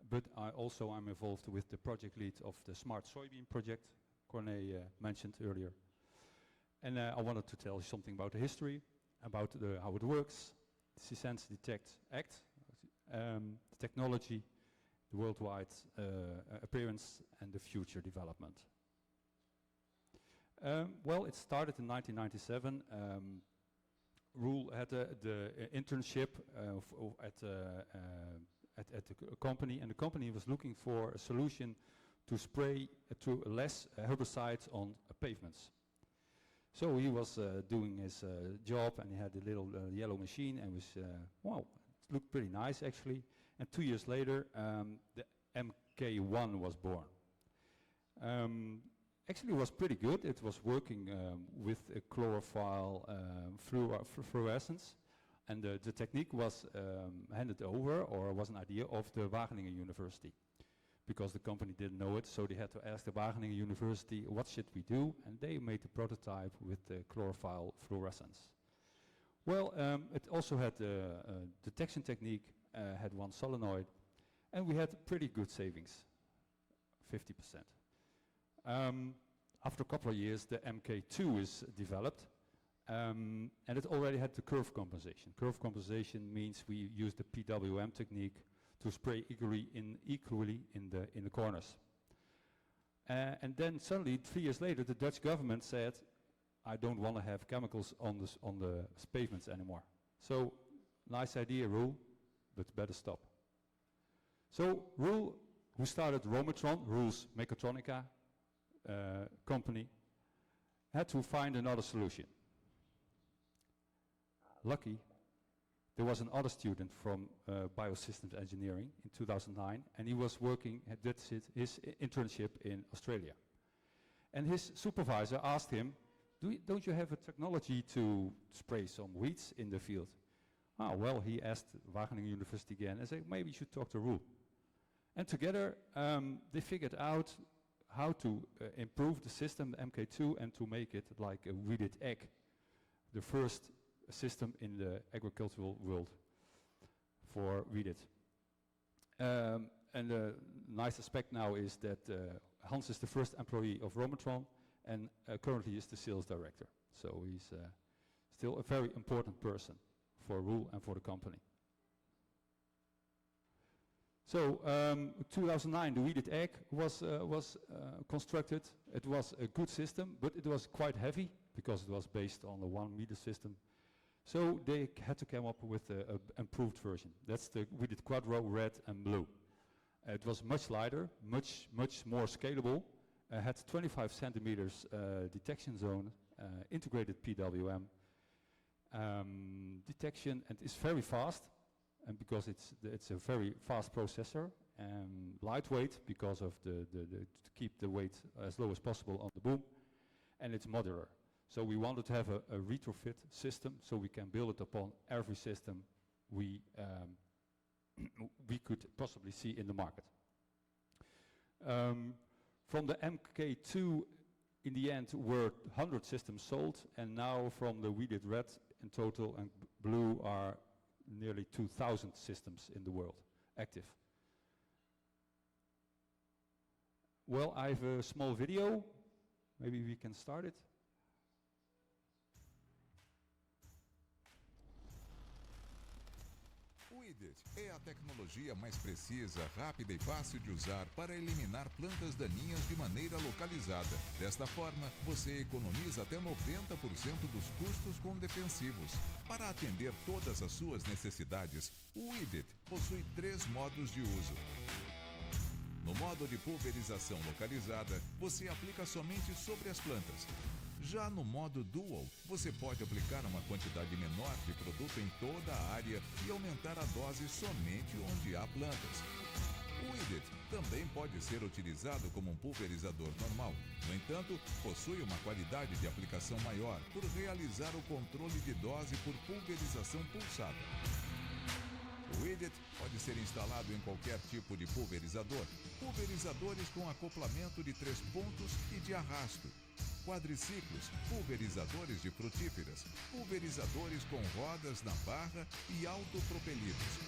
but I'm involved with the project lead of the Smart Soybean project, Corné mentioned earlier. And I wanted to tell you something about the history, about how it works, the Sense, Detect, Act, the technology, the worldwide appearance, and the future development. Well, it started in 1997. Roel had the internship at a company, and the company was looking for a solution to spray to less herbicides on pavements. So he was doing his job, and he had a little yellow machine, and was wow, it looked pretty nice actually. And 2 years later, the MK1 was born. Actually, it was pretty good. It was working with a chlorophyll fluorescence, and the technique was handed over, or was an idea of the Wageningen University, because the company didn't know it, so they had to ask the Wageningen University, what should we do? And they made the prototype with the chlorophyll fluorescence. Well, it also had a detection technique, had one solenoid, and we had pretty good savings, 50%. After a couple of years, the MK2 is developed, and it already had the curve compensation. Curve compensation means we use the PWM technique to spray equally in the corners. And then suddenly, 3 years later, the Dutch government said, I don't want to have chemicals on the pavements anymore. So, nice idea, Roel, but better stop. So, Roel, who started Rometron, Roel's Mechatronica company, had to find another solution. Lucky, there was another student from Biosystems Engineering in 2009, and he was working, did his internship in Australia. And his supervisor asked him, don't you have a technology to spray some weeds in the field? Ah, well, he asked Wageningen University again and said, maybe you should talk to Roel. And together, they figured out how to improve the system, the MK2, and to make it like a weeded egg, the first system in the agricultural world for weeded. And the nice aspect now is that Hans is the first employee of Rometron, and currently is the sales director. So he's still a very important person for Roel and for the company. So 2009, the weeded egg was constructed. It was a good system, but it was quite heavy because it was based on a 1 meter system. So they had to come up with an improved version. That's the weeded quadro, red and blue. It was much lighter, much more scalable. Had 25 centimeters detection zone, integrated PWM detection, and it's very fast. And because it's a very fast processor, lightweight because of to keep the weight as low as possible on the boom, and it's modular. So we wanted to have a retrofit system, so we can build it upon every system we could possibly see in the market. From the MK2, in the end, were 100 systems sold, and now from the weeded red in total and blue are nearly 2,000 systems in the world active. Well, I have a small video. Maybe we can start it. Weedit, Weedit é a tecnologia mais precisa, rápida e fácil de usar para eliminar plantas daninhas de maneira localizada. Desta forma, você economiza até 90% dos custos com defensivos. Para atender todas as suas necessidades, o Weedit possui 3 modos de uso. No modo de pulverização localizada, você aplica somente sobre as plantas. Já no modo Dual, você pode aplicar uma quantidade menor de produto em toda a área e aumentar a dose somente onde há plantas. O Weedit também pode ser utilizado como um pulverizador normal. No entanto, possui uma qualidade de aplicação maior por realizar o controle de dose por pulverização pulsada. O Weedit pode ser instalado em qualquer tipo de pulverizador. Pulverizadores com acoplamento de 3 pontos e de arrasto. Quadriciclos, pulverizadores de frutíferas, pulverizadores com rodas na barra e autopropelidos.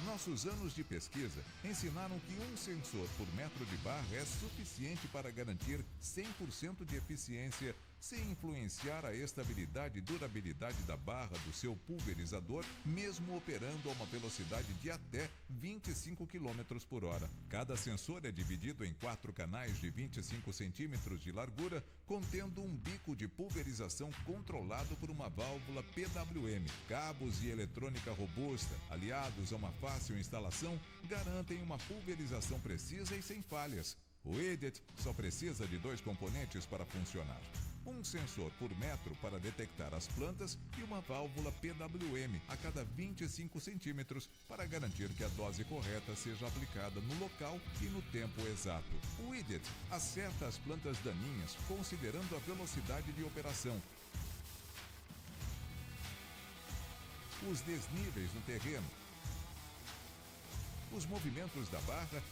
Nossos anos de pesquisa ensinaram que um sensor por metro de barra é suficiente para garantir 100% de eficiência sem influenciar a estabilidade e durabilidade da barra do seu pulverizador, mesmo operando a uma velocidade de até 25 km por hora. Cada sensor é dividido em 4 canais de 25 centímetros de largura, contendo um bico de pulverização controlado por uma válvula PWM. Cabos e eletrônica robusta, aliados a uma fácil instalação, garantem uma pulverização precisa e sem falhas. O Weedit só precisa de 2 componentes para funcionar. Um sensor por metro para detectar as plantas e uma válvula PWM a cada 25 centímetros para garantir que a dose correta seja aplicada no local e no tempo exato. O Weedit acerta as plantas daninhas considerando a velocidade de operação, os desníveis no terreno, os movimentos da barra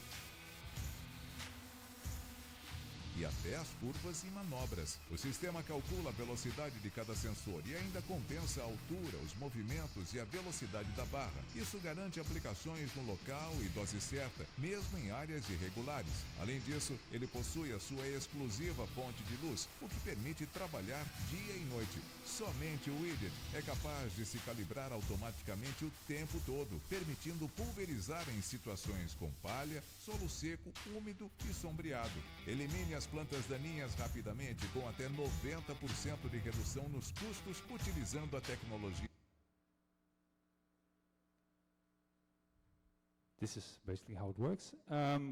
e até as curvas e manobras. O sistema calcula a velocidade de cada sensor e ainda compensa a altura, os movimentos e a velocidade da barra. Isso garante aplicações no local e dose certa, mesmo em áreas irregulares. Além disso, ele possui a sua exclusiva fonte de luz, o que permite trabalhar dia e noite. Somente o Weedit é capaz de se calibrar automaticamente o tempo todo, permitindo pulverizar em situações com palha, solo seco, úmido e sombreado. Elimine as plantas daninhas rapidamente com até 90% de redução nos custos utilizando a tecnologia. This is basically how it works.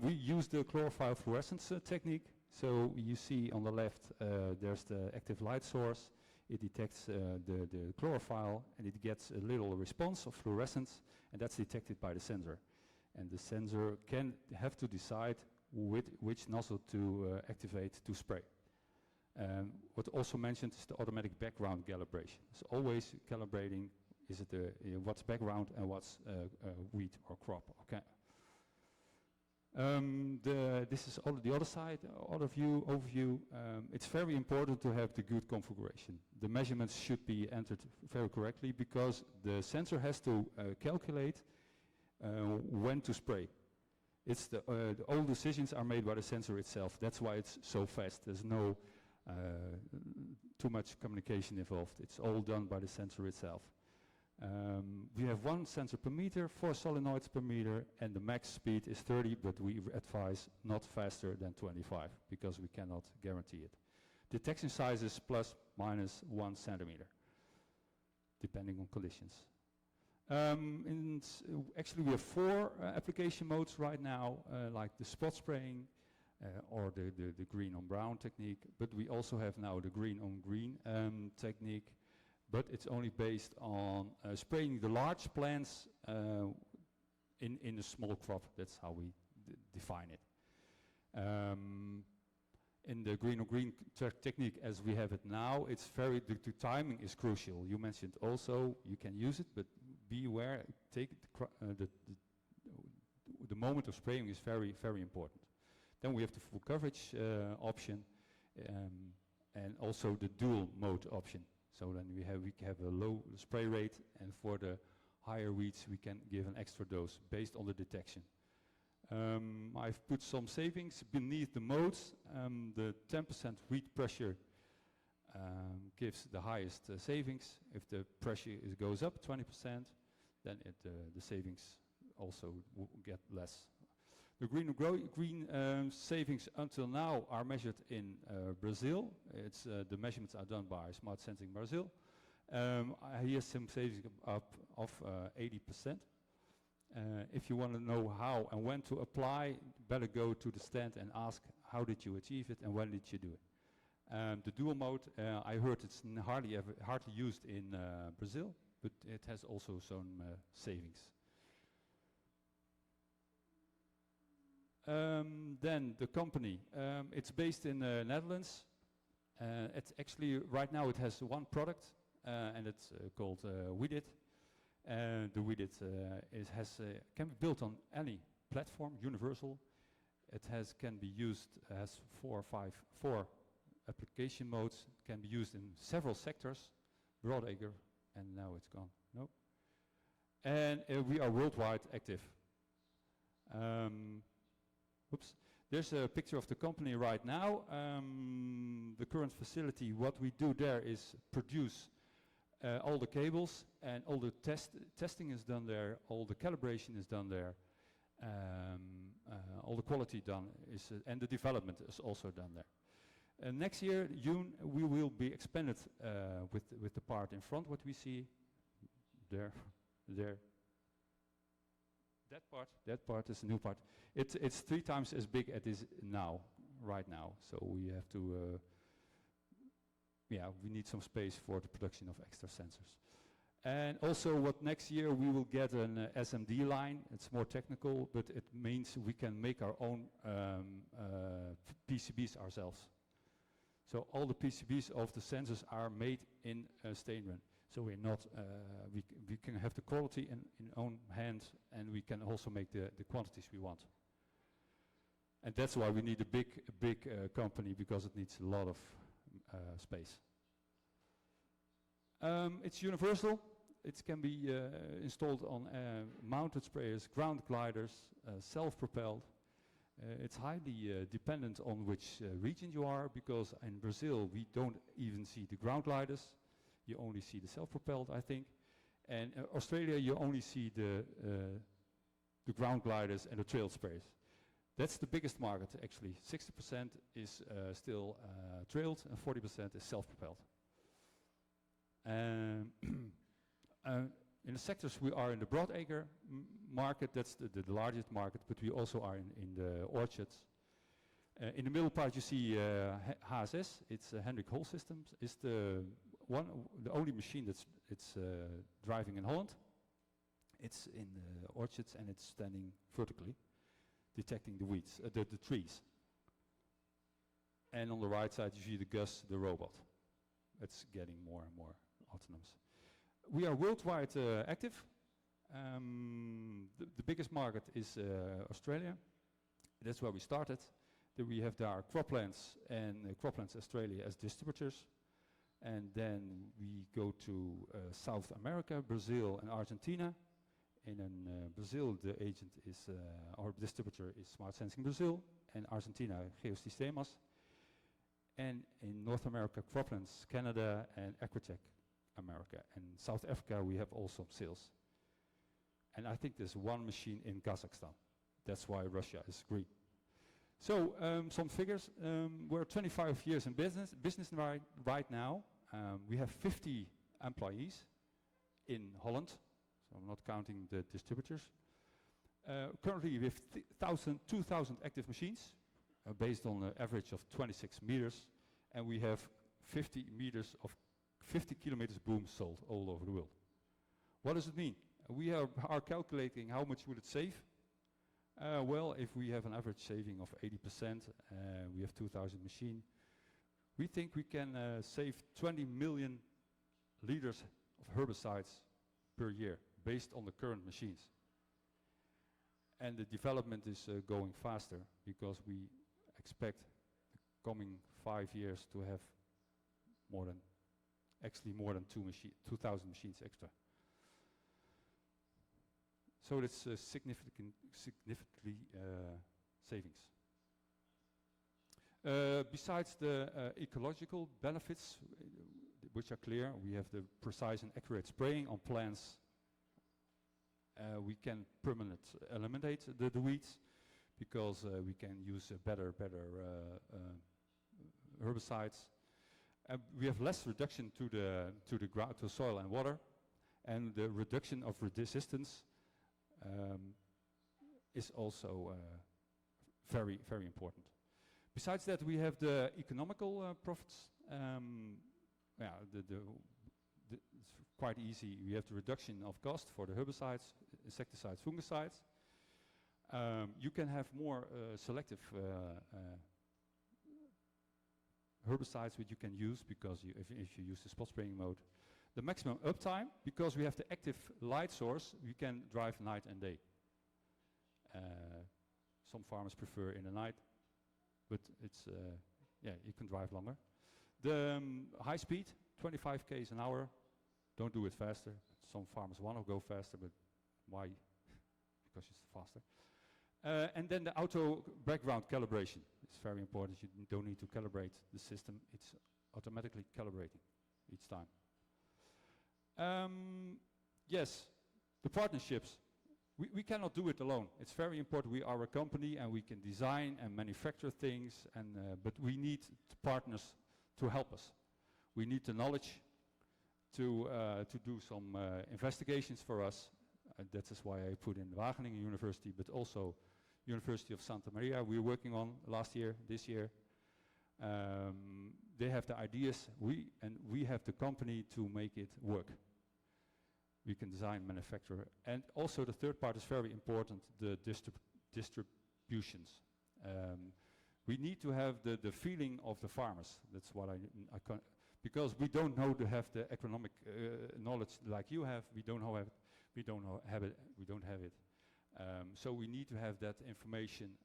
We use the chlorophyll fluorescence technique. So you see on the left there's the active light source. It detects the chlorophyll and it gets a little response of fluorescence, and that's detected by the sensor. And the sensor can have to decide which nozzle to activate to spray. What also mentioned is the automatic background calibration. So always calibrating, is it what's background and what's wheat or crop. Okay. This is the other side, overview. It's very important to have the good configuration. The measurements should be entered very correctly because the sensor has to calculate when to spray. It's all decisions are made by the sensor itself. That's why it's so fast. There's no too much communication involved. It's all done by the sensor itself. We have 1 sensor per meter, 4 solenoids per meter, and the max speed is 30, but we advise not faster than 25 because we cannot guarantee it. Detection size is plus minus 1 centimeter, depending on conditions. Actually, we have 4 application modes right now, like the spot spraying or the green on brown technique, but we also have now the green on green technique, but it's only based on spraying the large plants in a small crop. That's how we define it. In the green on green technique as we have it now, it's very, the timing is crucial. You mentioned also you can use it, but be aware, the moment of spraying is very, very important. Then we have the full coverage option and also the dual mode option. So then we have a low spray rate, and for the higher weeds we can give an extra dose based on the detection. I've put some savings beneath the modes. The 10% weed pressure gives the highest savings. If the pressure goes up 20%, then the savings also get less. The green savings until now are measured in Brazil. It's the measurements are done by Smart Sensing Brazil. Here's some savings up of 80%. If you want to know how and when to apply, better go to the stand and ask how did you achieve it and when did you do it. The dual mode, I heard it's hardly used in Brazil, but it has also some savings. Then the company, it's based in the Netherlands. It's actually, right now it has one product, and it's called Weedit. The Weedit can be built on any platform, universal. It can be used, has four application modes, can be used in several sectors, broadacre, and now it's gone, no. And we are worldwide active. Oops. There's a picture of the company right now. The current facility, what we do there is produce all the cables, and all the testing is done there, all the calibration is done there, all the quality done is, and the development is also done there. Next year, June, we will be expanded with the part in front, what we see there. That part is a new part. It's 3 times as big as it is now, right now. So we have to, we need some space for the production of extra sensors. And also what next year we will get an SMD line. It's more technical, but it means we can make our own PCBs ourselves. So all the PCBs of the sensors are made in Steenrun. So we're not, we can have the quality in own hands, and we can also make the quantities we want. And that's why we need a big company, because it needs a lot of space. It's universal. It can be installed on mounted sprayers, ground gliders, self-propelled. It's highly dependent on which region you are, because in Brazil we don't even see the ground gliders. You only see the self-propelled, I think. And Australia, you only see the ground gliders and the trail sprayers. That's the biggest market, actually. 60% is still trailed, and 40% is self-propelled. In the sectors we are in the broadacre market, that's the largest market, but we also are in the orchards. In the middle part you see HSS, it's Hendrik Hol Systems. It's the only machine that's driving in Holland. It's in the orchards, and it's standing vertically, detecting the weeds, the trees. And on the right side you see the Gus, the robot. It's getting more and more autonomous. We are worldwide active. The biggest market is Australia. That's where we started. Then we have our Croplands and Croplands Australia as distributors. And then we go to South America, Brazil and Argentina. And in Brazil, the agent is, our distributor is Smart Sensing Brazil, and Argentina, Geosistemas. And in North America, Croplands, Canada, and Agrotech, America. And South Africa, we have also sales. And I think there's one machine in Kazakhstan. That's why Russia is green. So some figures. We're 25 years in business right now. We have 50 employees in Holland, so I'm not counting the distributors. Currently we have 2,000 active machines, based on an average of 26 meters, and we have 50 kilometers boom sold all over the world. What does it mean? We are calculating how much would it save. Well, if we have an average saving of 80%, we have 2,000 machines, we think we can save 20 million liters of herbicides per year, based on the current machines. And the development is going faster, because we expect the coming 5 years to have more than 2,000 machines extra. So that's significantly savings. Besides the ecological benefits, which are clear, we have the precise and accurate spraying on plants we can eliminate the weeds because we can use better herbicides. We have less reduction to the ground, to soil and water, and the reduction of resistance is also very important. Besides that, we have the economical profits. It's quite easy. We have the reduction of cost for the herbicides, insecticides, fungicides. You can have more selective herbicides which you can use because if you use the spot spraying mode. The maximum uptime, because we have the active light source, we can drive night and day. Some farmers prefer in the night, but it's you can drive longer. The high speed, 25 km an hour. Don't do it faster. Some farmers want to go faster, but why? Because it's faster. And then the auto background calibration. It's very important. You don't need to calibrate the system. It's automatically calibrating each time. Yes, the partnerships. We cannot do it alone. It's very important. We are a company and we can design and manufacture things, but we need partners to help us. We need the knowledge to do some investigations for us. That is why I put in Wageningen University, but also University of Santa Maria we're working on last year, this year. They have the ideas, we have the company to make it work. We can design, manufacture, and also the third part is very important, the distributions. We need to have the feeling of the farmers. That's what I can't, because we don't know to have the economic knowledge like you have. We don't have it. So we need to have that information.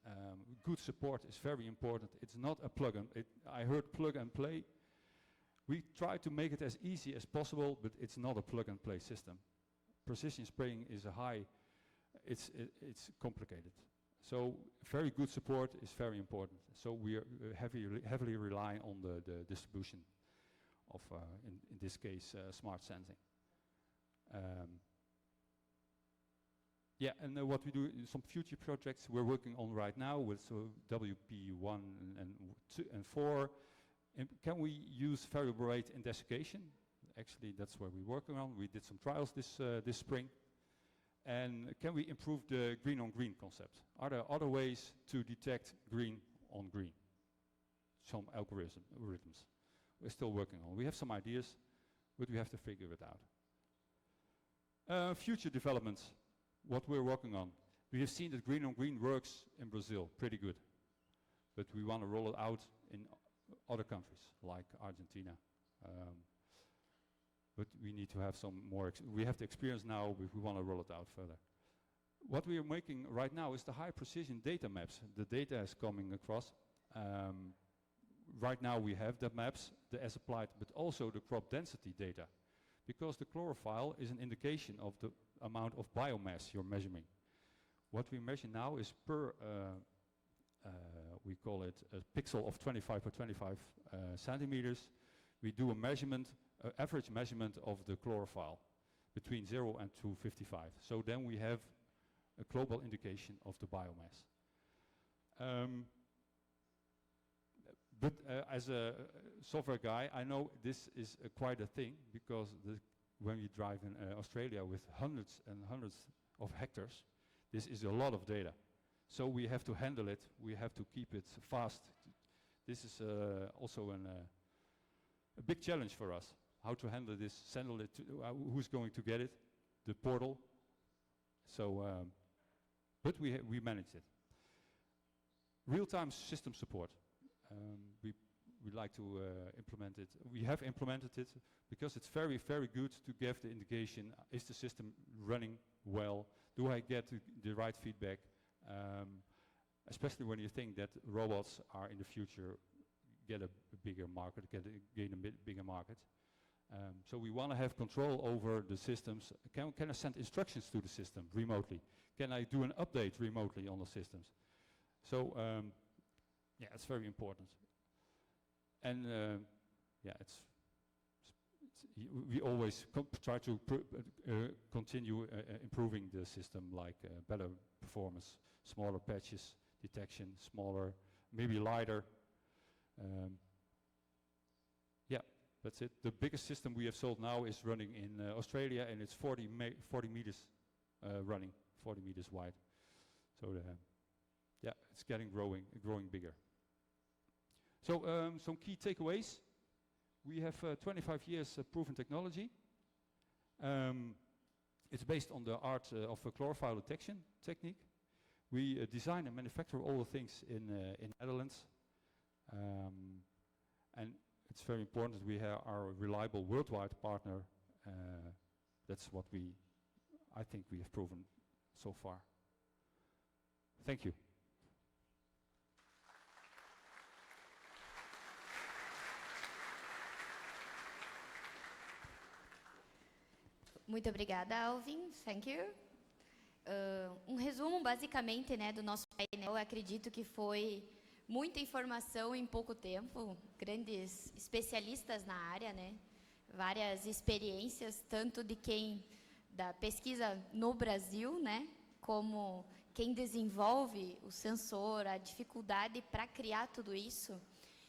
Good support is very important. It's not a plug-in. I heard plug and play. We try to make it as easy as possible, but it's not a plug-and-play system. Precision spraying is it's complicated. So very good support is very important. So we are heavily rely on the distribution of, in this case, smart sensing. And what we do in some future projects we're working on right now with WP1 and 2 and 4. Can we use variable rate in desiccation? Actually, that's where we're working on. We did some trials this spring. And can we improve the green on green concept? Are there other ways to detect green on green? Some algorithms. We're still working on. We have some ideas, but we have to figure it out. Future developments, what we're working on. We have seen that green on green works in Brazil pretty good, but we want to roll it out in other countries like Argentina. But we need to have some more, we have the experience now, but we want to roll it out further. What we are making right now is the high precision data maps. The data is coming across. Right now we have the maps, the as applied, but also the crop density data. Because the chlorophyll is an indication of the amount of biomass you're measuring. What we measure now is per, we call it a pixel of 25 by 25 centimeters. We do a measurement, average measurement of the chlorophyll between 0 and 255. So then we have a global indication of the biomass. But as a software guy, I know this is quite a thing, because when you drive in Australia with hundreds and hundreds of hectares, this is a lot of data. So we have to handle it, we have to keep it fast. This is also a big challenge for us, how to handle this, send it to, who's going to get it, the portal. So, but we managed it. Real-time system support. We like to implement it. We have implemented it because it's very, very good to give the indication, is the system running well? Do I get the right feedback? Especially when you think that robots are in the future get a bigger market, gain a bigger market. So we want to have control over the systems. Can I send instructions to the system remotely? Can I do an update remotely on the systems? So yeah, it's very important. And yeah, it's we always try to continue improving the system, like better performance, smaller patches, detection, smaller, maybe lighter. Yeah, that's it. The biggest system we have sold now is running in Australia, and it's 40 meters running, 40 meters wide. So yeah, it's growing bigger. So some key takeaways. We have 25 years proven technology. It's based on the art of a chlorophyll detection technique. We design and manufacture all the things in Netherlands. And it's very important that we are a reliable worldwide partner. That's what I think we have proven so far. Thank you. Muito obrigada, Alwin. Thank you. Resumo, basicamente, né, do nosso painel. Eu acredito que foi muita informação em pouco tempo. Grandes especialistas na área, né? Várias experiências, tanto de quem da pesquisa no Brasil, né? Como quem desenvolve o sensor, a dificuldade para criar tudo isso.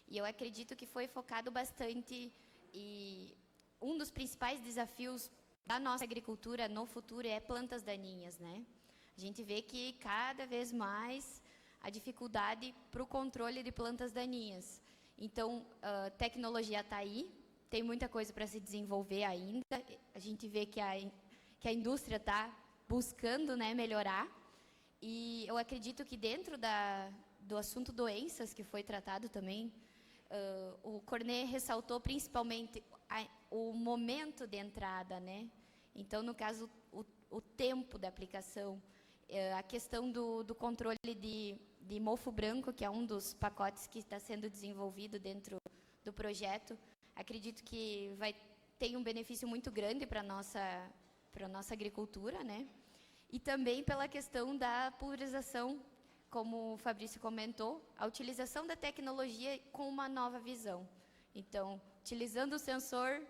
E eu acredito que foi focado bastante e um dos principais desafios da nossa agricultura no futuro é plantas daninhas, né? A gente vê que cada vez mais a dificuldade para o controle de plantas daninhas. Então, a tecnologia está aí, tem muita coisa para se desenvolver ainda. A gente vê que a indústria está buscando, né, melhorar. E eu acredito que dentro do assunto doenças, que foi tratado também, o Corné ressaltou principalmente o momento de entrada, né? Então, no caso, o tempo da aplicação, a questão do controle de mofo branco, que é um dos pacotes que está sendo desenvolvido dentro do projeto, acredito que tem um benefício muito grande para a nossa agricultura, né? E também pela questão da pulverização, como o Fabricio comentou, a utilização da tecnologia com uma nova visão. Então, utilizando o sensor,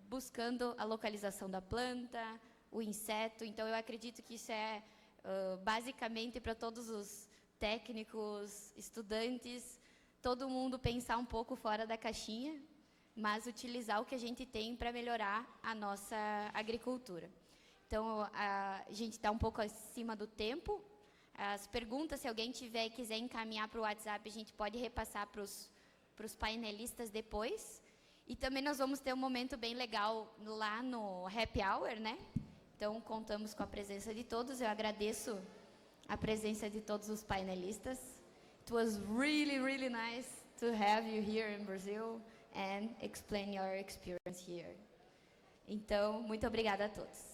buscando a localização da planta, o inseto. Então, eu acredito que isso é basicamente para todos os técnicos, estudantes, todo mundo pensar um pouco fora da caixinha, mas utilizar o que a gente tem para melhorar a nossa agricultura. Então, a gente está um pouco acima do tempo. As perguntas, se alguém tiver e quiser encaminhar para o WhatsApp, a gente pode repassar para os painelistas depois. E também nós vamos ter um momento bem legal lá no Happy Hour, né? Então, contamos com a presença de todos. Eu agradeço a presença de todos os painelistas. It was really, really nice to have you here in Brazil and explain your experience here. Então, muito obrigada a todos.